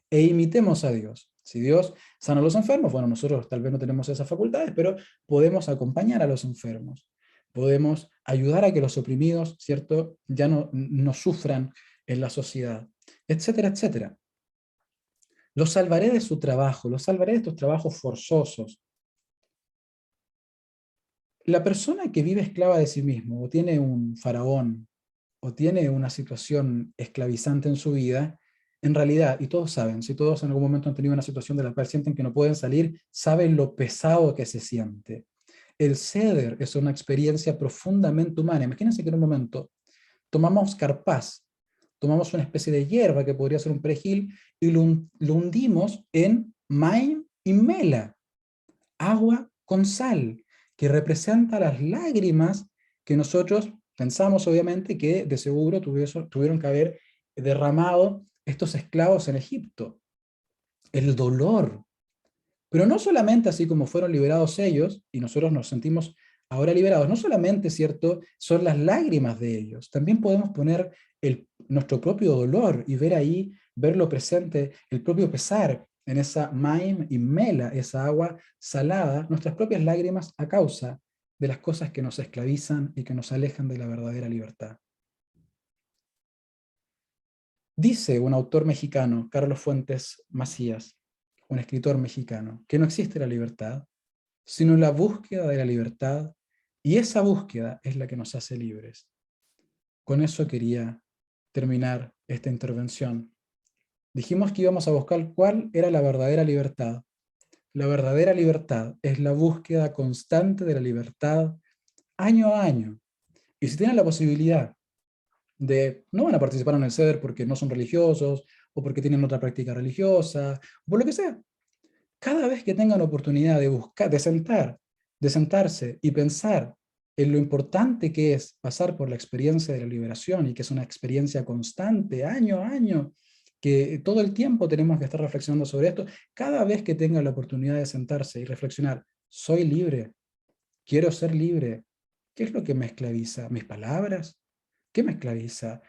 e imitemos a Dios. Si Dios sana a los enfermos, bueno, nosotros tal vez no tenemos esas facultades, pero podemos acompañar a los enfermos. Podemos ayudar a que los oprimidos, ¿cierto?, ya no sufran en la sociedad, etcétera, etcétera. Los salvaré de su trabajo, los salvaré de estos trabajos forzosos. La persona que vive esclava de sí mismo, o tiene un faraón, o tiene una situación esclavizante en su vida, en realidad, y todos saben, si todos en algún momento han tenido una situación de la cual sienten que no pueden salir, saben lo pesado que se siente. El ceder es una experiencia profundamente humana. Imagínense que en un momento tomamos carpaz, tomamos una especie de hierba que podría ser un perejil y lo hundimos en maim y mela, agua con sal, que representa las lágrimas que nosotros pensamos obviamente que de seguro tuvieron que haber derramado estos esclavos en Egipto. El dolor. Pero no solamente así como fueron liberados ellos, y nosotros nos sentimos ahora liberados, no solamente, ¿cierto?, son las lágrimas de ellos, también podemos poner nuestro propio dolor y ver ahí, verlo presente, el propio pesar en esa maim y mela, esa agua salada, nuestras propias lágrimas a causa de las cosas que nos esclavizan y que nos alejan de la verdadera libertad. Dice un autor mexicano, Carlos Fuentes Macías, un escritor mexicano, que no existe la libertad, sino la búsqueda de la libertad, y esa búsqueda es la que nos hace libres. Con eso quería terminar esta intervención. Dijimos que íbamos a buscar cuál era la verdadera libertad. La verdadera libertad es la búsqueda constante de la libertad año a año. Y si tienen la posibilidad de, no van a participar en el CEDER porque no son religiosos, o porque tienen otra práctica religiosa, o por lo que sea, cada vez que tengan oportunidad de buscar, de sentarse y pensar en lo importante que es pasar por la experiencia de la liberación, y que es una experiencia constante, año a año, que todo el tiempo tenemos que estar reflexionando sobre esto, cada vez que tengan la oportunidad de sentarse y reflexionar, soy libre, quiero ser libre, ¿qué es lo que me esclaviza? ¿Mis palabras? ¿Qué me esclaviza?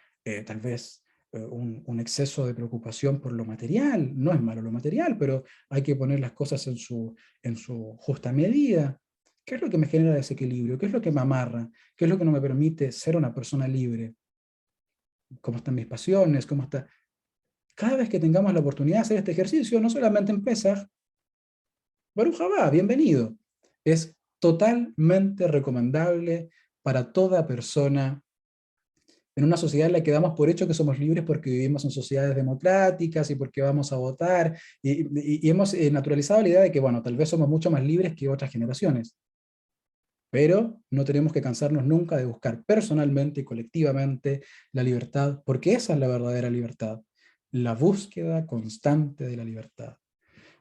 Tal vez un exceso de preocupación por lo material. No es malo lo material, pero hay que poner las cosas en su justa medida. ¿Qué es lo que me genera desequilibrio? ¿Qué es lo que me amarra? ¿Qué es lo que no me permite ser una persona libre? ¿Cómo están mis pasiones? ¿Cómo está? Cada vez que tengamos la oportunidad de hacer este ejercicio, no solamente en Pesaj, Baruch Habá, bienvenido. Es totalmente recomendable para toda persona en una sociedad en la que damos por hecho que somos libres porque vivimos en sociedades democráticas y porque vamos a votar, y hemos naturalizado la idea de que, bueno, tal vez somos mucho más libres que otras generaciones. Pero no tenemos que cansarnos nunca de buscar personalmente y colectivamente la libertad, porque esa es la verdadera libertad, la búsqueda constante de la libertad.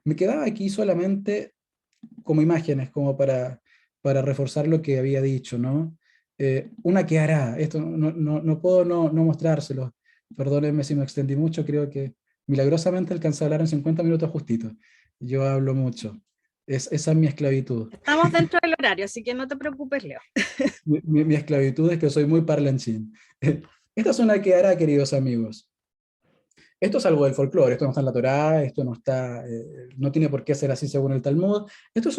Me quedaba aquí solamente como imágenes, como para reforzar lo que había dicho, ¿no? Una que hará, esto no puedo no mostrárselo, perdónenme si me extendí mucho, creo que milagrosamente alcancé a hablar en 50 minutos justitos. Yo hablo mucho, esa es mi esclavitud. Estamos dentro del horario, así que no te preocupes, Leo. Mi esclavitud es que soy muy parlanchín. Esta es una que hará, queridos amigos. Esto es algo del folclore, esto no está en la Torá, esto no tiene por qué ser así según el Talmud. Esto es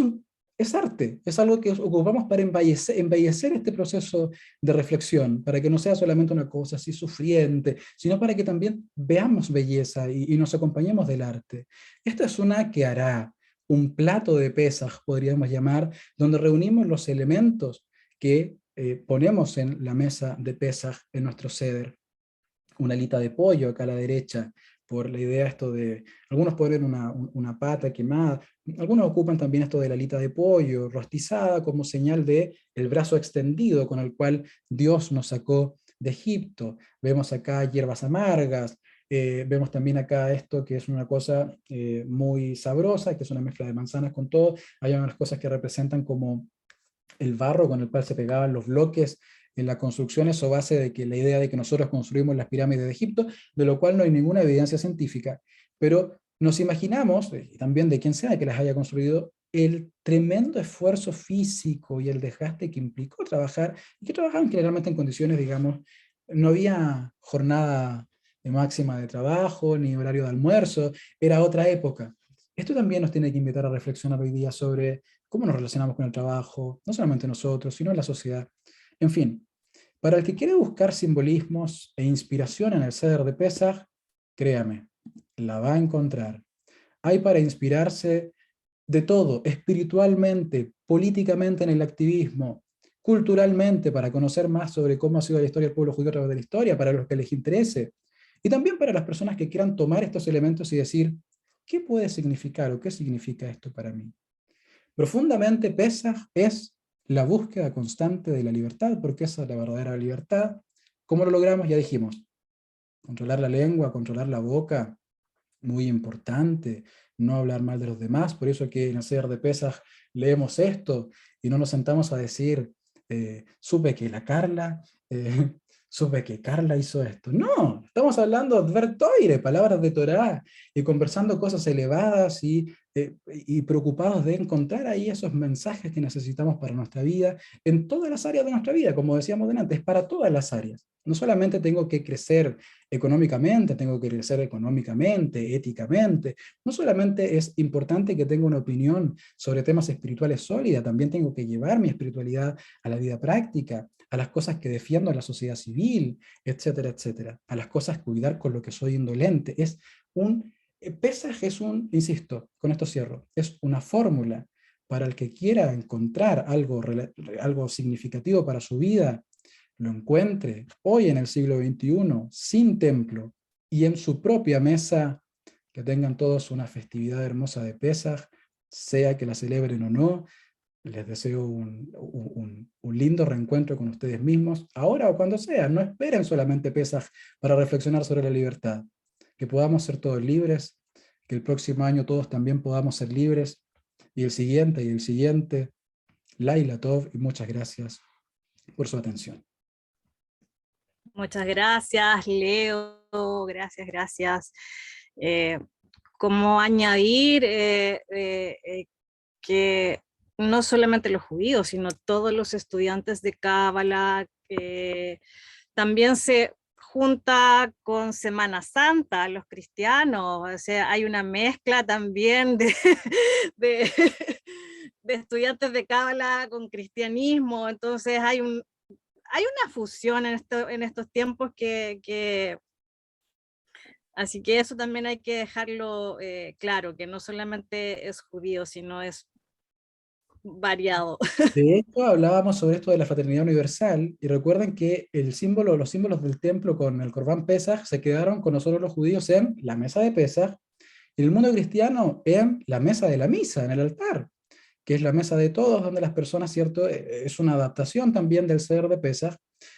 es arte, es algo que ocupamos para embellecer este proceso de reflexión, para que no sea solamente una cosa así sufriente, sino para que también veamos belleza y nos acompañemos del arte. Esta es una que hará un plato de Pesaj, podríamos llamar, donde reunimos los elementos que ponemos en la mesa de Pesaj en nuestro Seder. Una alita de pollo acá a la derecha, por la idea esto de, algunos ponen una pata quemada, algunos ocupan también esto de la alita de pollo rostizada como señal de el brazo extendido con el cual Dios nos sacó de Egipto. Vemos acá hierbas amargas, vemos también acá esto que es una cosa muy sabrosa, que es una mezcla de manzanas con todo. Hay unas cosas que representan como el barro con el cual se pegaban los bloques en la construcción, eso base de que la idea de que nosotros construimos las pirámides de Egipto, de lo cual no hay ninguna evidencia científica, pero nos imaginamos, y también de quien sea que las haya construido, el tremendo esfuerzo físico y el desgaste que implicó trabajar, y que trabajaban generalmente en condiciones, digamos, no había jornada máxima de trabajo, ni horario de almuerzo, era otra época. Esto también nos tiene que invitar a reflexionar hoy día sobre cómo nos relacionamos con el trabajo, no solamente nosotros, sino en la sociedad. En fin, para el que quiere buscar simbolismos e inspiración en el Seder de Pesaj, créame, la va a encontrar. Hay para inspirarse de todo, espiritualmente, políticamente en el activismo, culturalmente para conocer más sobre cómo ha sido la historia del pueblo judío a través de la historia, para los que les interese, y también para las personas que quieran tomar estos elementos y decir, ¿qué puede significar o qué significa esto para mí? Profundamente, Pesaj es la búsqueda constante de la libertad, porque esa es la verdadera libertad. ¿Cómo lo logramos? Ya dijimos, controlar la lengua, controlar la boca, muy importante, no hablar mal de los demás, por eso que en el Seder de Pesaj leemos esto y no nos sentamos a decir, supe que la Carla, supe que Carla hizo esto. No, estamos hablando de Vertoire, palabras de Torá, y conversando cosas elevadas y preocupados de encontrar ahí esos mensajes que necesitamos para nuestra vida, en todas las áreas de nuestra vida, como decíamos delante, es para todas las áreas. No solamente tengo que crecer económicamente, tengo que crecer económicamente, éticamente. No solamente es importante que tenga una opinión sobre temas espirituales sólida, también tengo que llevar mi espiritualidad a la vida práctica, a las cosas que defiendo en la sociedad civil, etcétera, etcétera, a las cosas que cuidar con lo que soy indolente. Pesaj es insisto, con esto cierro, es una fórmula para el que quiera encontrar algo significativo para su vida, lo encuentre hoy en el siglo XXI, sin templo, y en su propia mesa, que tengan todos una festividad hermosa de Pesaj, sea que la celebren o no. Les deseo un lindo reencuentro con ustedes mismos, ahora o cuando sea. No esperen solamente Pesaj para reflexionar sobre la libertad. Que podamos ser todos libres, que el próximo año todos también podamos ser libres, y el siguiente. Laila Tov, y muchas gracias por su atención. Muchas gracias, Leo, gracias. Como añadir que no solamente los judíos, sino todos los estudiantes de Cábala también se junta con Semana Santa, los cristianos, o sea, hay una mezcla también de, de estudiantes de Cábala con cristianismo, entonces hay una fusión en estos tiempos así que eso también hay que dejarlo claro, que no solamente es judío, sino es variado. De hecho, hablábamos sobre esto de la fraternidad universal, y recuerden que los símbolos del templo con el Corbán Pesaj se quedaron con nosotros los judíos en la mesa de Pesaj, y el mundo cristiano en la mesa de la misa, en el altar, que es la mesa de todos, donde las personas, ¿cierto? Es una adaptación también del Seder de Pesaj.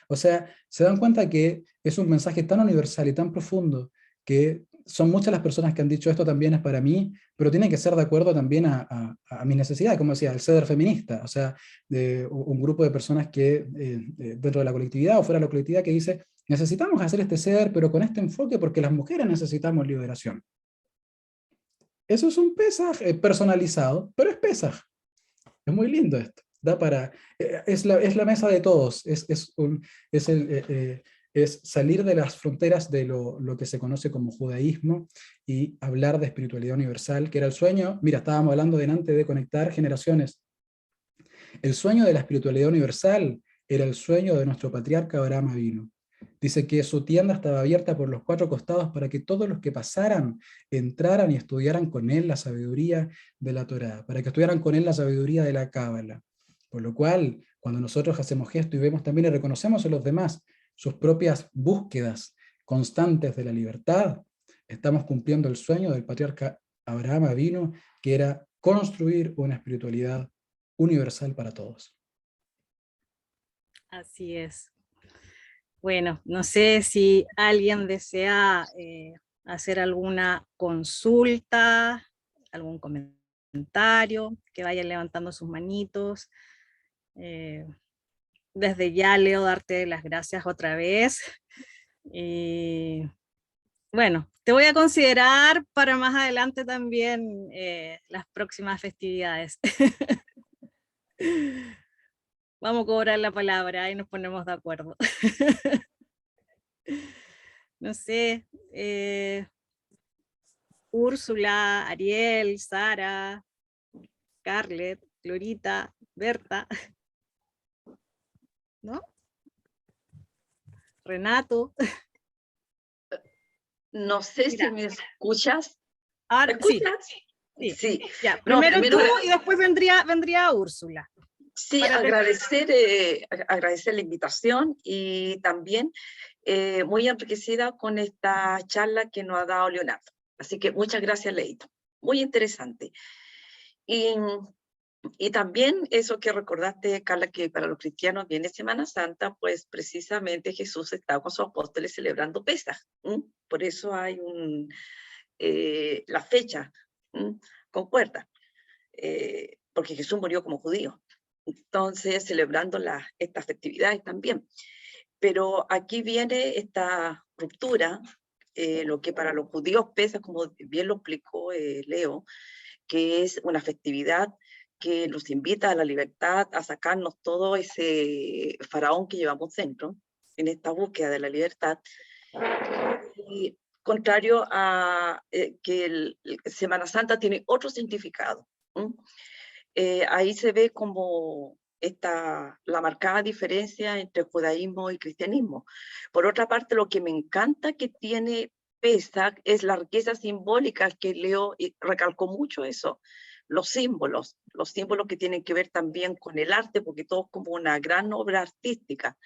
O sea, se dan cuenta que es un mensaje tan universal y tan profundo, que son muchas las personas que han dicho esto también es para mí, pero tiene que ser de acuerdo también a mi necesidad, como decía, el Seder feminista, o sea, de un grupo de personas que dentro de la colectividad o fuera de la colectividad que dice, necesitamos hacer este Seder, pero con este enfoque porque las mujeres necesitamos liberación. Eso es un Pesaj personalizado, pero es Pesaj. Es muy lindo esto. Es la mesa de todos. Es salir de las fronteras de lo que se conoce como judaísmo y hablar de espiritualidad universal, que era el sueño. Mira, estábamos hablando delante de conectar generaciones. El sueño de la espiritualidad universal era el sueño de nuestro patriarca Abraham Avinu. Dice que su tienda estaba abierta por los 4 costados para que todos los que pasaran entraran y estudiaran con él la sabiduría de la Torá, para que estudiaran con él la sabiduría de la Cábala. Por lo cual, cuando nosotros hacemos gesto y vemos también y reconocemos en los demás sus propias búsquedas constantes de la libertad, estamos cumpliendo el sueño del patriarca Abraham Avinu, que era construir una espiritualidad universal para todos. Así es. Bueno, no sé si alguien desea hacer alguna consulta, algún comentario, que vayan levantando sus manitos. Desde ya, Leo, darte las gracias otra vez. Bueno, te voy a considerar para más adelante también las próximas festividades. Vamos a cobrar la palabra y nos ponemos de acuerdo. No sé, Úrsula, Ariel, Sara, Scarlett, Glorita, Berta, ¿no? Renato. No sé Mira. si me escuchas. Ahora, ¿Me escuchas? Sí. Sí. Ya, No, primero tú y después vendría Úrsula. Sí, Para agradecer la invitación y también muy enriquecida con esta charla que nos ha dado Leonardo. Así que muchas gracias, Leito. Muy interesante. Y también eso que recordaste, Carla, que para los cristianos viene Semana Santa, pues precisamente Jesús estaba con sus apóstoles celebrando Pesaj. Por eso hay la fecha concuerda, porque Jesús murió como judío. Entonces, celebrando estas festividades también. Pero aquí viene esta ruptura, lo que para los judíos pesa, como bien lo explicó Leo, que es una festividad que nos invita a la libertad, a sacarnos todo ese faraón que llevamos dentro, en esta búsqueda de la libertad. Y contrario a que Semana Santa tiene otro significado. Ahí se ve como la marcada diferencia entre judaísmo y cristianismo. Por otra parte, lo que me encanta que tiene Pesaj es la riqueza simbólica, que Leo recalcó mucho eso, los símbolos que tienen que ver también con el arte, porque todo es como una gran obra artística,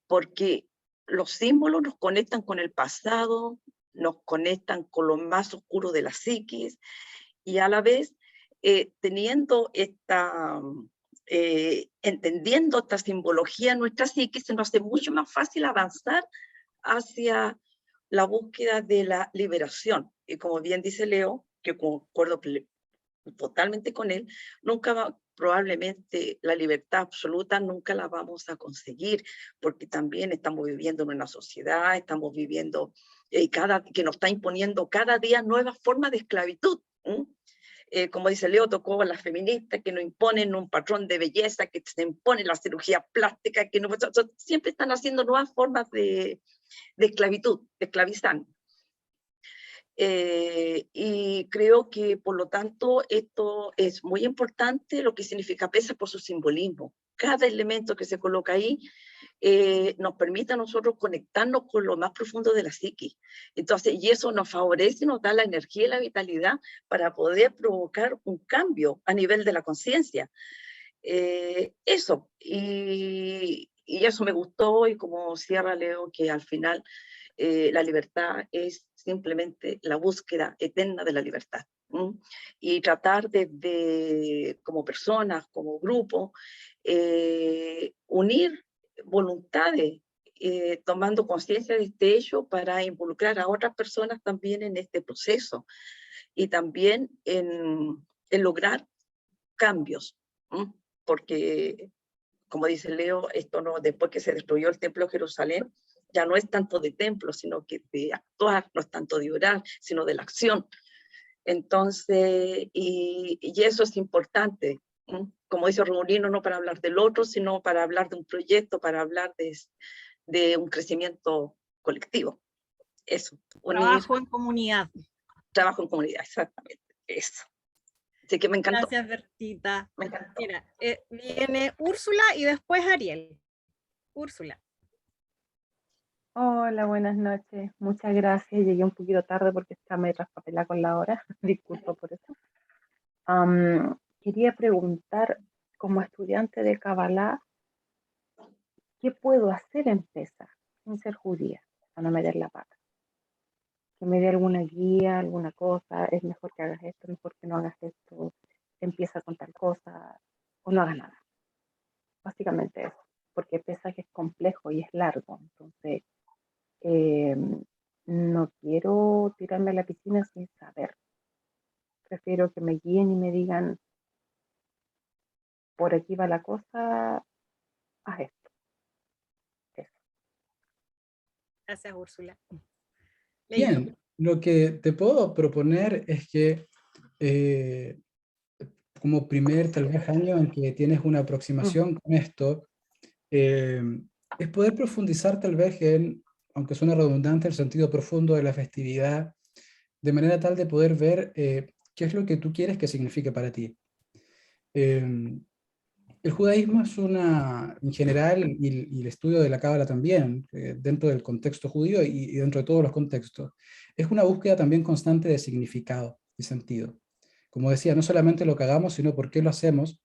porque los símbolos nos conectan con el pasado, nos conectan con lo más oscuro de la psiquis, y a la vez entendiendo esta simbología en nuestra psique, se nos hace mucho más fácil avanzar hacia la búsqueda de la liberación. Y como bien dice Leo, que concuerdo totalmente con él, probablemente la libertad absoluta nunca la vamos a conseguir, porque también estamos viviendo en una sociedad, estamos viviendo que nos está imponiendo cada día nuevas formas de esclavitud. Como dice Leo, tocó a las feministas que nos imponen un patrón de belleza, que se impone la cirugía plástica, que siempre están haciendo nuevas formas de esclavitud, de esclavizar. Y creo que, por lo tanto, esto es muy importante, lo que significa Pesaj por su simbolismo. Cada elemento que se coloca ahí nos permite a nosotros conectarnos con lo más profundo de la psique. Entonces, y eso nos favorece, nos da la energía y la vitalidad para poder provocar un cambio a nivel de la conciencia. Eso, y eso me gustó, y como cierra Leo, que al final la libertad es simplemente la búsqueda eterna de la libertad. Y tratar como personas, como grupo, unir voluntades, tomando conciencia de este hecho para involucrar a otras personas también en este proceso y también en lograr cambios, porque, como dice Leo, esto no, después que se destruyó el templo de Jerusalén, ya no es tanto de templo, sino que de actuar, no es tanto de orar, sino de la acción. Entonces, y eso es importante, como dice Romulino, no para hablar del otro, sino para hablar de un proyecto, para hablar de un crecimiento colectivo. Eso. Trabajo en comunidad. Trabajo en comunidad, exactamente. Eso. Así que me encantó. Gracias, Bertita. Me encantó. Mira, viene Úrsula y después Ariel. Úrsula. Hola, buenas noches. Muchas gracias. Llegué un poquito tarde porque está medio traspapelada con la hora. Disculpa por eso. Quería preguntar, como estudiante de Kabbalah, ¿qué puedo hacer en Pesaj sin ser judía para no meter la pata? Que me dé alguna guía, alguna cosa. Es mejor que hagas esto, mejor que no hagas esto. Empieza con tal cosa o no hagas nada. Básicamente eso. Porque Pesaj es complejo y es largo. Entonces, no quiero tirarme a la piscina sin saber. Prefiero que me guíen y me digan, por aquí va la cosa, haz esto. Eso. Gracias, Úrsula. Leito. Bien, lo que te puedo proponer es que como primer tal vez año en que tienes una aproximación con esto, es poder profundizar tal vez en, aunque suene redundante, el sentido profundo de la festividad, de manera tal de poder ver qué es lo que tú quieres que signifique para ti. El judaísmo es una, en general, y el estudio de la Cábala también, dentro del contexto judío y dentro de todos los contextos, es una búsqueda también constante de significado y sentido. Como decía, no solamente lo que hagamos, sino por qué lo hacemos,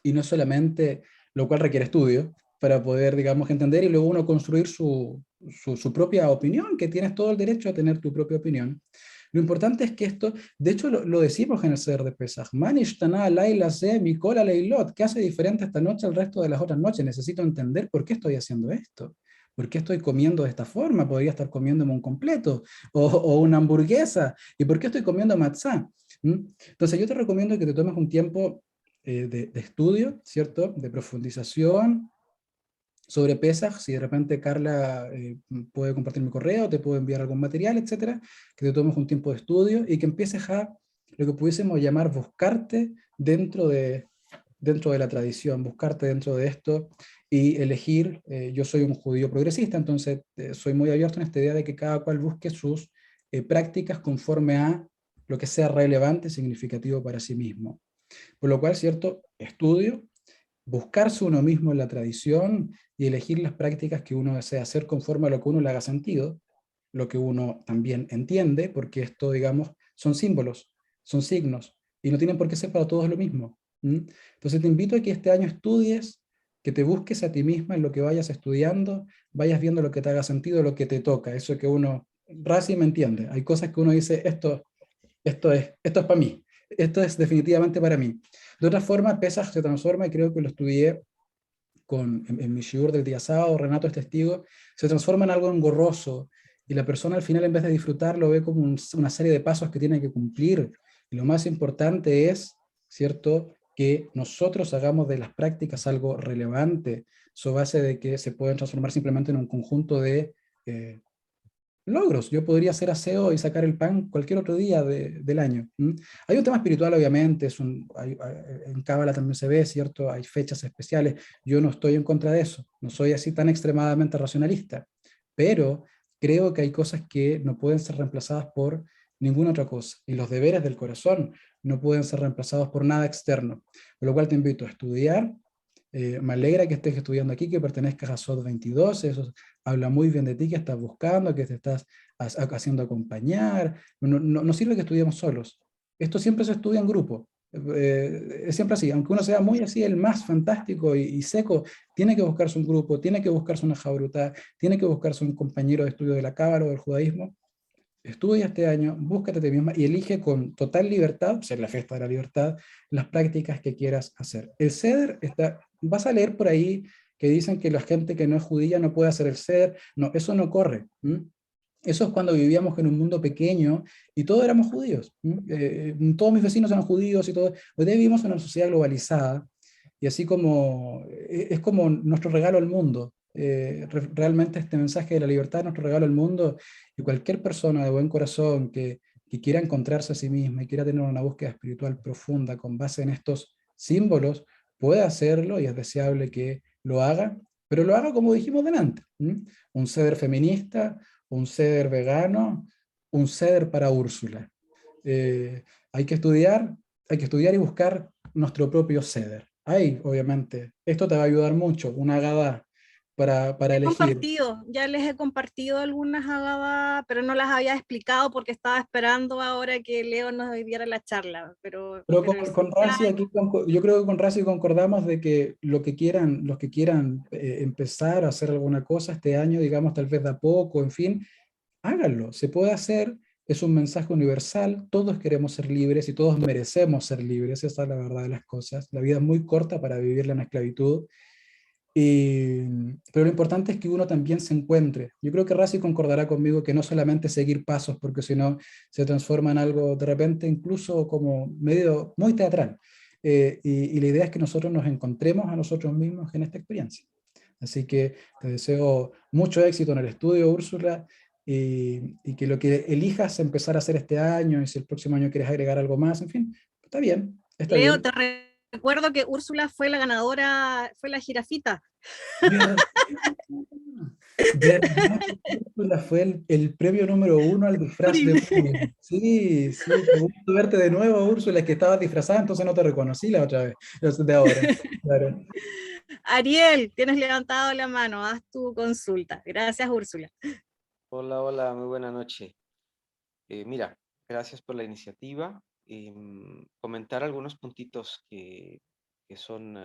y no solamente, lo cual requiere estudio, para poder, digamos, entender y luego uno construir su propia opinión, que tienes todo el derecho a tener tu propia opinión. Lo importante es que esto, de hecho lo decimos en el Seder de Pesaj, Manishtana Laila Se Mikola Leilot, ¿qué hace diferente esta noche al resto de las otras noches? Necesito entender por qué estoy haciendo esto. ¿Por qué estoy comiendo de esta forma? Podría estar comiéndome un completo o una hamburguesa. ¿Y por qué estoy comiendo matzá? Entonces yo te recomiendo que te tomes un tiempo de estudio, ¿cierto? De profundización sobre Pesaj. Si de repente Carla puede compartir mi correo, te puedo enviar algún material, etcétera, que te tomes un tiempo de estudio y que empieces a lo que pudiésemos llamar buscarte dentro de la tradición, buscarte dentro de esto y elegir. Yo soy un judío progresista, entonces soy muy abierto en esta idea de que cada cual busque sus prácticas conforme a lo que sea relevante y significativo para sí mismo. Por lo cual, ¿cierto? Estudio, buscarse uno mismo en la tradición y elegir las prácticas que uno desea hacer conforme a lo que uno le haga sentido, lo que uno también entiende, porque esto, digamos, son símbolos, son signos, y no tienen por qué ser para todos lo mismo. Entonces te invito a que este año estudies, que te busques a ti misma en lo que vayas estudiando, vayas viendo lo que te haga sentido, lo que te toca, eso que uno, Razi me entiende, hay cosas que uno dice, esto es para mí, esto es definitivamente para mí. De otra forma, Pesaj se transforma, y creo que lo estudié en mi shiur del día sábado, Renato es testigo, se transforma en algo engorroso, y la persona al final, en vez de disfrutar, lo ve como una serie de pasos que tiene que cumplir. Y lo más importante es, ¿cierto?, que nosotros hagamos de las prácticas algo relevante, sobre base de que se pueden transformar simplemente en un conjunto de logros. Yo podría hacer aseo y sacar el pan cualquier otro día del año. Hay un tema espiritual, obviamente, en Cábala también se ve, ¿cierto? Hay fechas especiales. Yo no estoy en contra de eso, no soy así tan extremadamente racionalista, pero creo que hay cosas que no pueden ser reemplazadas por ninguna otra cosa, y los deberes del corazón no pueden ser reemplazados por nada externo, por lo cual te invito a estudiar. Me alegra que estés estudiando aquí, que pertenezcas a SOT 22, eso habla muy bien de ti, que estás buscando, que te estás haciendo acompañar. No sirve que estudiemos solos, esto siempre se estudia en grupo, es siempre así, aunque uno sea muy así, el más fantástico y seco, tiene que buscarse un grupo, tiene que buscarse una jabrutá, tiene que buscarse un compañero de estudio de la Cábala o del judaísmo. Estudia este año, búscate a ti misma y elige con total libertad, ser la fiesta de la libertad, las prácticas que quieras hacer. El Seder vas a leer por ahí que dicen que la gente que no es judía no puede hacer el Seder. No, eso no corre. Eso es cuando vivíamos en un mundo pequeño y todos éramos judíos. Todos mis vecinos eran judíos y todo. Hoy día vivimos en una sociedad globalizada y así como es como nuestro regalo al mundo. Realmente este mensaje de la libertad es nuestro regalo al mundo, y cualquier persona de buen corazón que quiera encontrarse a sí misma y quiera tener una búsqueda espiritual profunda con base en estos símbolos, puede hacerlo, y es deseable que lo haga, pero lo haga como dijimos delante. Un ceder feminista, un ceder vegano, un ceder para Úrsula. Hay que estudiar, hay que estudiar y buscar nuestro propio ceder. Ahí, obviamente, esto te va a ayudar mucho, una Agadá para elegir. Ya les he compartido algunas Agadá, pero no las había explicado porque estaba esperando ahora que Leo nos diera la charla. Pero Con Razi aquí, yo creo que con Razi concordamos de que lo que quieran, los que quieran empezar a hacer alguna cosa este año, digamos, tal vez de a poco, en fin, háganlo, se puede hacer, es un mensaje universal, todos queremos ser libres y todos merecemos ser libres, esa es la verdad de las cosas. La vida es muy corta para vivirla en esclavitud, pero lo importante es que uno también se encuentre. Yo creo que Razi concordará conmigo que no solamente seguir pasos, porque si no se transforma en algo de repente incluso como medio muy teatral. Y la idea es que nosotros nos encontremos a nosotros mismos en esta experiencia. Así que te deseo mucho éxito en el estudio, Úrsula, y que lo que elijas empezar a hacer este año, y si el próximo año quieres agregar algo más, en fin, está bien, está Leo, bien. te recuerdo que Úrsula fue la ganadora, fue la jirafita. ¿Verdad? ¿Verdad? Úrsula fue el premio número 1 al disfraz de Purim. Sí, sí, qué gusto verte de nuevo, Úrsula, es que estabas disfrazada, entonces no te reconocí la otra vez, de ahora. Claro. Ariel, tienes levantado la mano, haz tu consulta. Gracias, Úrsula. Hola, hola, muy buena noche. Mira, gracias por la iniciativa. Comentar algunos puntitos que son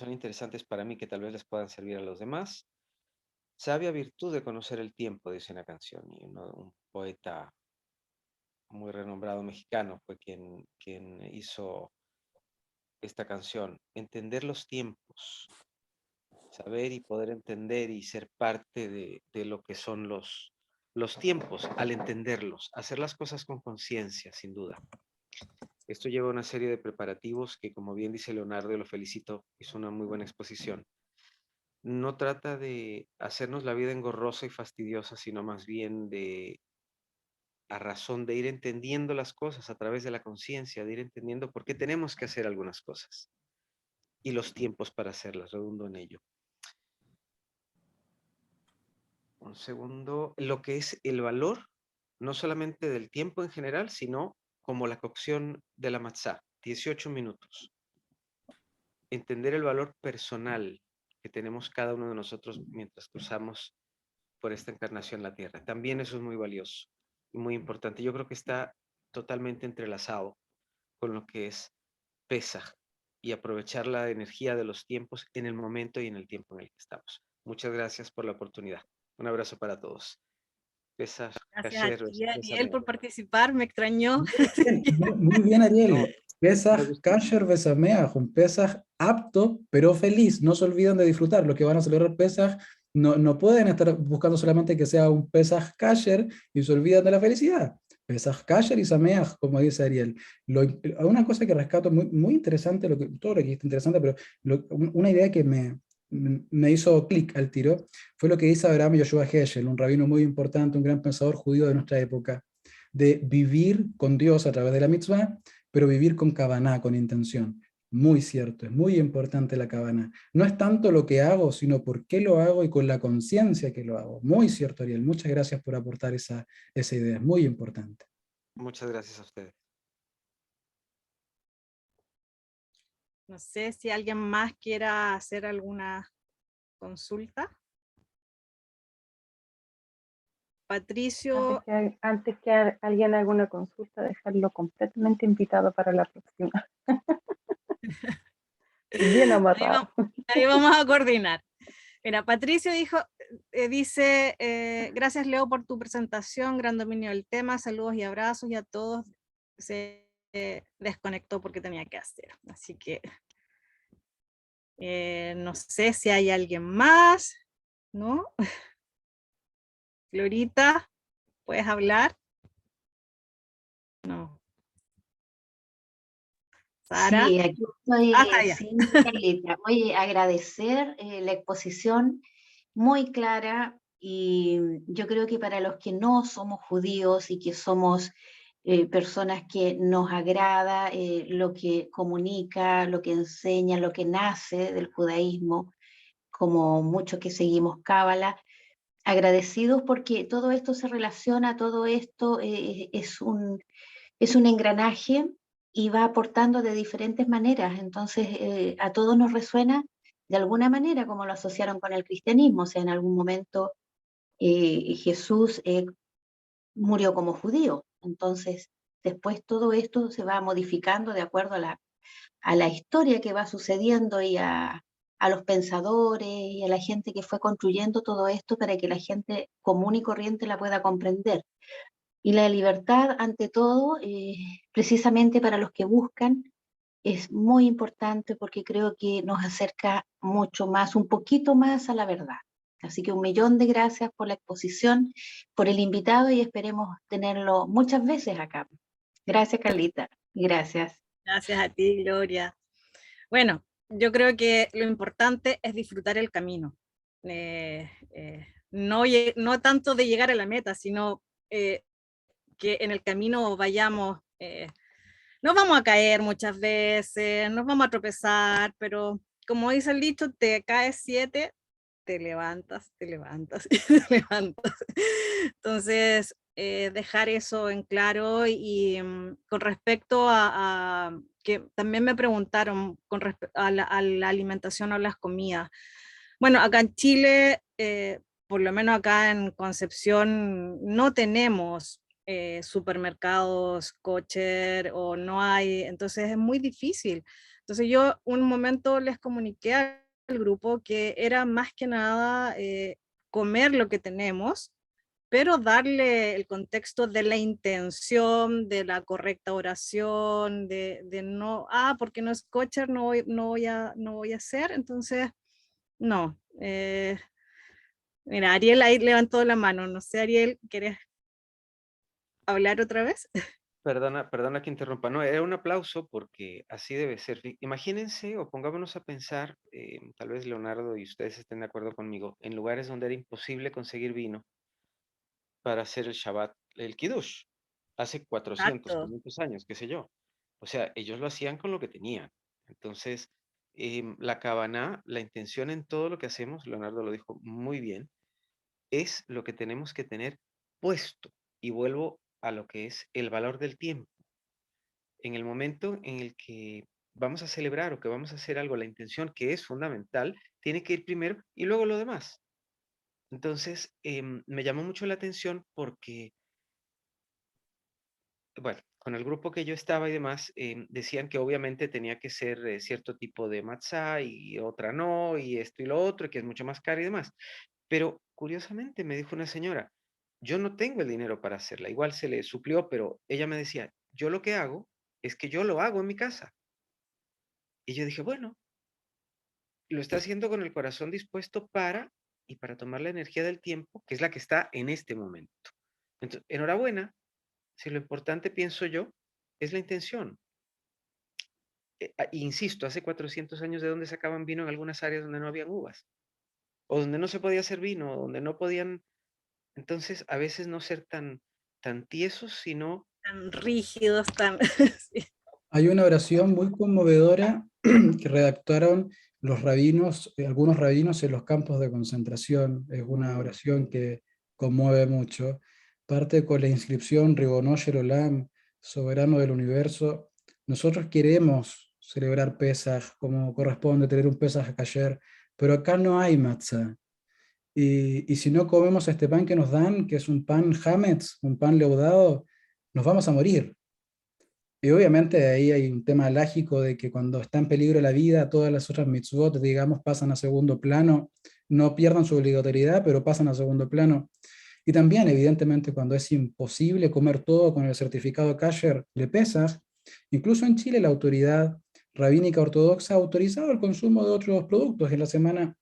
interesantes para mí, que tal vez les puedan servir a los demás. Sabia virtud de conocer el tiempo, dice una canción, y un poeta muy renombrado mexicano fue quien hizo esta canción. Entender los tiempos, saber y poder entender y ser parte de lo que son los tiempos al entenderlos, hacer las cosas con conciencia, sin duda. Esto lleva una serie de preparativos que, como bien dice Leonardo, y lo felicito, hizo una muy buena exposición. No trata de hacernos la vida engorrosa y fastidiosa, sino más bien a razón de ir entendiendo las cosas a través de la conciencia, de ir entendiendo por qué tenemos que hacer algunas cosas y los tiempos para hacerlas, redundo en ello. Un segundo, lo que es el valor, no solamente del tiempo en general, sino como la cocción de la matzá, 18 minutos. Entender el valor personal que tenemos cada uno de nosotros mientras cruzamos por esta encarnación en la Tierra. También eso es muy valioso y muy importante. Yo creo que está totalmente entrelazado con lo que es Pesaj y aprovechar la energía de los tiempos en el momento y en el tiempo en el que estamos. Muchas gracias por la oportunidad. Un abrazo para todos. Pesaj, Gracias a kasher, ti, Ariel, besamea. por participar, me extrañó. Muy bien, Ariel. No, me Pesaj gustó. Kasher Besameach, un Pesaj apto pero feliz. No se olviden de disfrutar. Los que van a celebrar Pesaj no pueden estar buscando solamente que sea un Pesaj Kasher y se olvidan de la felicidad. Pesaj Kasher y Sameach, como dice Ariel. Una cosa que rescato muy interesante, todo lo que es interesante, pero una idea que me hizo clic al tiro fue lo que dice Abraham Yoshua Heschel, un rabino muy importante, un gran pensador judío de nuestra época, de vivir con Dios a través de la mitzvah, pero vivir con kavaná, con intención. Muy cierto, es muy importante la kavaná. No es tanto lo que hago, sino por qué lo hago y con la conciencia que lo hago. Muy cierto, Ariel. Muchas gracias por aportar esa idea. Es muy importante. Muchas gracias a ustedes. No sé si alguien más quiera hacer alguna consulta. Patricio. Antes que alguien haga una consulta, dejarlo completamente invitado para la próxima. Bien amarrado. Ahí vamos a coordinar. Mira, Patricio dice, gracias Leo por tu presentación, gran dominio del tema, saludos y abrazos, y a todos. Se desconectó porque tenía que hacer. Así que no sé si hay alguien más, ¿no? Florita, ¿puedes hablar? No. Sara. Sí, aquí estoy Ya. sin letra. Oye, agradecer la exposición muy clara, y yo creo que para los que no somos judíos y que somos personas que nos agrada lo que comunica, lo que enseña, lo que nace del judaísmo, como muchos que seguimos Cábala, agradecidos porque todo esto se relaciona, todo esto es un engranaje y va aportando de diferentes maneras. Entonces, a todos nos resuena de alguna manera, como lo asociaron con el cristianismo. O sea, en algún momento Jesús murió como judío. Entonces, después todo esto se va modificando de acuerdo a la historia que va sucediendo y a los pensadores y a la gente que fue construyendo todo esto para que la gente común y corriente la pueda comprender. Y la libertad, ante todo, precisamente para los que buscan, es muy importante porque creo que nos acerca mucho más, un poquito más a la verdad. Así que 1.000.000 de gracias por la exposición, por el invitado y esperemos tenerlo muchas veces acá. Gracias, Carlita. Gracias. Gracias a ti, Gloria. Bueno, yo creo que lo importante es disfrutar el camino. No tanto de llegar a la meta, sino que en el camino vayamos, nos vamos a caer muchas veces, nos vamos a tropezar, pero como dice el dicho, te caes 7, te levantas y te levantas. Entonces, dejar eso en claro y con respecto a que también me preguntaron con respecto a la alimentación o las comidas. Bueno, acá en Chile, por lo menos acá en Concepción, no tenemos supermercados kosher o no hay, entonces es muy difícil. Entonces yo un momento les comuniqué al grupo que era más que nada comer lo que tenemos, pero darle el contexto de la intención, de la correcta oración, de no, porque no es kosher, no voy a hacer, entonces no. Mira, Ariel ahí levantó la mano, no sé, Ariel, ¿quieres hablar otra vez? Perdona que interrumpa. No, era un aplauso porque así debe ser. Imagínense o pongámonos a pensar, tal vez Leonardo y ustedes estén de acuerdo conmigo, en lugares donde era imposible conseguir vino para hacer el Shabbat, el Kiddush, hace 400, Exacto. 500 años, qué sé yo. O sea, ellos lo hacían con lo que tenían. Entonces, la Kavaná, la intención en todo lo que hacemos, Leonardo lo dijo muy bien, es lo que tenemos que tener puesto. Y vuelvo a lo que es el valor del tiempo. En el momento en el que vamos a celebrar o que vamos a hacer algo, la intención que es fundamental, tiene que ir primero y luego lo demás. Entonces, me llamó mucho la atención porque, bueno, con el grupo que yo estaba y demás, decían que obviamente tenía que ser cierto tipo de matzá y otra no, y esto y lo otro, y que es mucho más caro y demás. Pero curiosamente me dijo una señora, yo no tengo el dinero para hacerla, igual se le suplió, pero ella me decía, yo lo que hago es que yo lo hago en mi casa. Y yo dije, bueno, lo está haciendo con el corazón dispuesto para tomar la energía del tiempo, que es la que está en este momento. Entonces, enhorabuena, si lo importante, pienso yo, es la intención. Insisto, hace 400 años, ¿de dónde sacaban vino en algunas áreas donde no había uvas? O donde no se podía hacer vino, donde no podían. Entonces, a veces no ser tan tiesos, sino. Tan rígidos, tan... sí. Hay una oración muy conmovedora que redactaron los rabinos, algunos rabinos en los campos de concentración. Es una oración que conmueve mucho. Parte con la inscripción Ribono Shel Olam, soberano del universo. Nosotros queremos celebrar Pesaj como corresponde, tener un Pesaj kasher, pero acá no hay matzah. Y si no comemos este pan que nos dan, que es un pan hametz, un pan leudado, nos vamos a morir. Y obviamente ahí hay un tema lógico de que cuando está en peligro la vida, todas las otras mitzvot, digamos, pasan a segundo plano, no pierdan su obligatoriedad, pero pasan a segundo plano. Y también, evidentemente, cuando es imposible comer todo con el certificado kasher de Pesaj, incluso en Chile la autoridad rabínica ortodoxa ha autorizado el consumo de otros productos. En la semana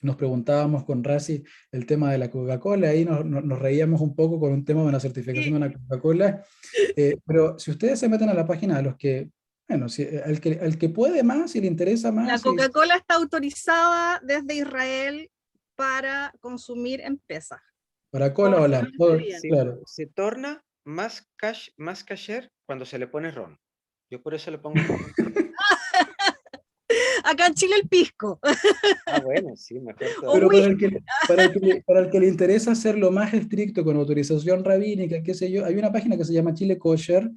nos preguntábamos con Razi el tema de la Coca-Cola, ahí nos reíamos un poco con un tema de una certificación de una Coca-Cola, pero si ustedes se meten a la página de los que, bueno, al que puede más, si le interesa La más, Coca-Cola está autorizada desde Israel para consumir en Pesaj. para cola o la, claro. Se torna más kasher cuando se le pone ron. Yo por eso le pongo ron. Acá en Chile el pisco. Bueno, sí, mejor Pero todavía. para el que le interesa hacerlo más estricto con autorización rabínica, qué sé yo, hay una página que se llama Chile Kosher,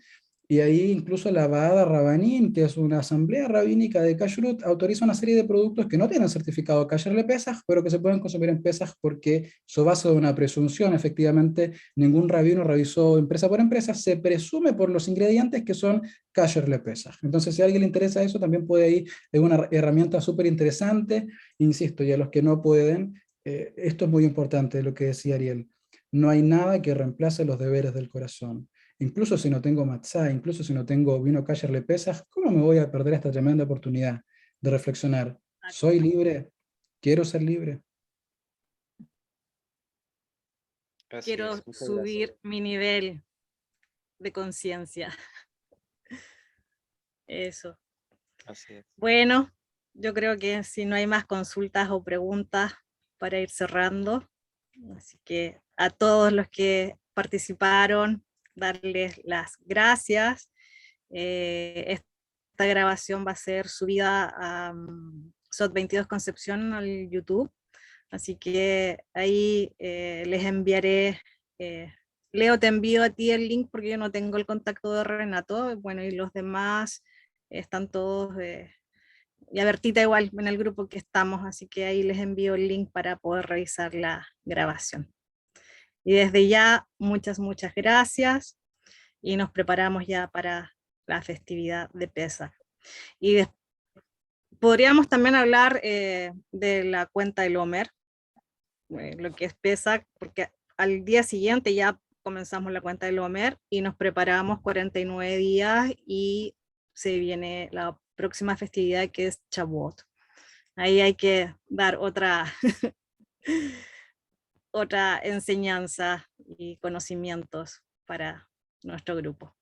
Y ahí incluso la Vada Rabanim, que es una asamblea rabínica de Kashrut, autoriza una serie de productos que no tienen certificado Kasher le Pesaj, pero que se pueden consumir en Pesaj porque sobre base de una presunción, efectivamente, ningún rabino revisó empresa por empresa, se presume por los ingredientes que son Kasher le Pesaj. Entonces, si a alguien le interesa eso, también puede ir, es una herramienta súper interesante, insisto, y a los que no pueden, esto es muy importante, lo que decía Ariel, no hay nada que reemplace los deberes del corazón. Incluso si no tengo matzá, incluso si no tengo vino kasher le Pesaj, ¿cómo me voy a perder esta tremenda oportunidad de reflexionar? ¿Soy libre? ¿Quiero ser libre? Así Quiero es. Muchas subir gracias. mi nivel de conciencia. Eso. Así es. Bueno, yo creo que si no hay más consultas o preguntas para ir cerrando, así que a todos los que participaron, darles las gracias. Esta grabación va a ser subida a SOT 22 Concepción al YouTube, así que ahí les enviaré, Leo, te envío a ti el link porque yo no tengo el contacto de Renato, bueno, y los demás están todos, y a Bertita igual en el grupo que estamos, así que ahí les envío el link para poder revisar la grabación. Y desde ya, muchas gracias, y nos preparamos ya para la festividad de Pesaj. Y podríamos también hablar de la cuenta del Omer, lo que es Pesaj, porque al día siguiente ya comenzamos la cuenta del Omer y nos preparamos 49 días y se viene la próxima festividad que es Shavuot. Ahí hay que dar otra, otra enseñanza y conocimientos para nuestro grupo.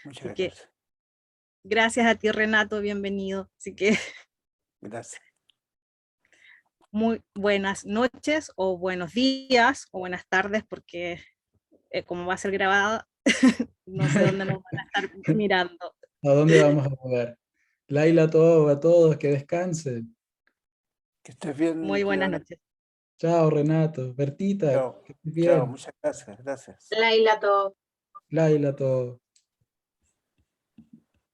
Muchas Así que gracias. gracias a ti, Renato, bienvenido. Así que Gracias. muy buenas noches o buenos días o buenas tardes, porque como va a ser grabada, no sé dónde nos van a estar mirando. ¿A dónde vamos a jugar? Laila, a todos, que descansen. Que estés bien, Muy buenas Leona. noches. Chao, Renato. Bertita, Chao. que estés Chao. bien. Muchas gracias. Gracias. Laila, todo. Laila, todo.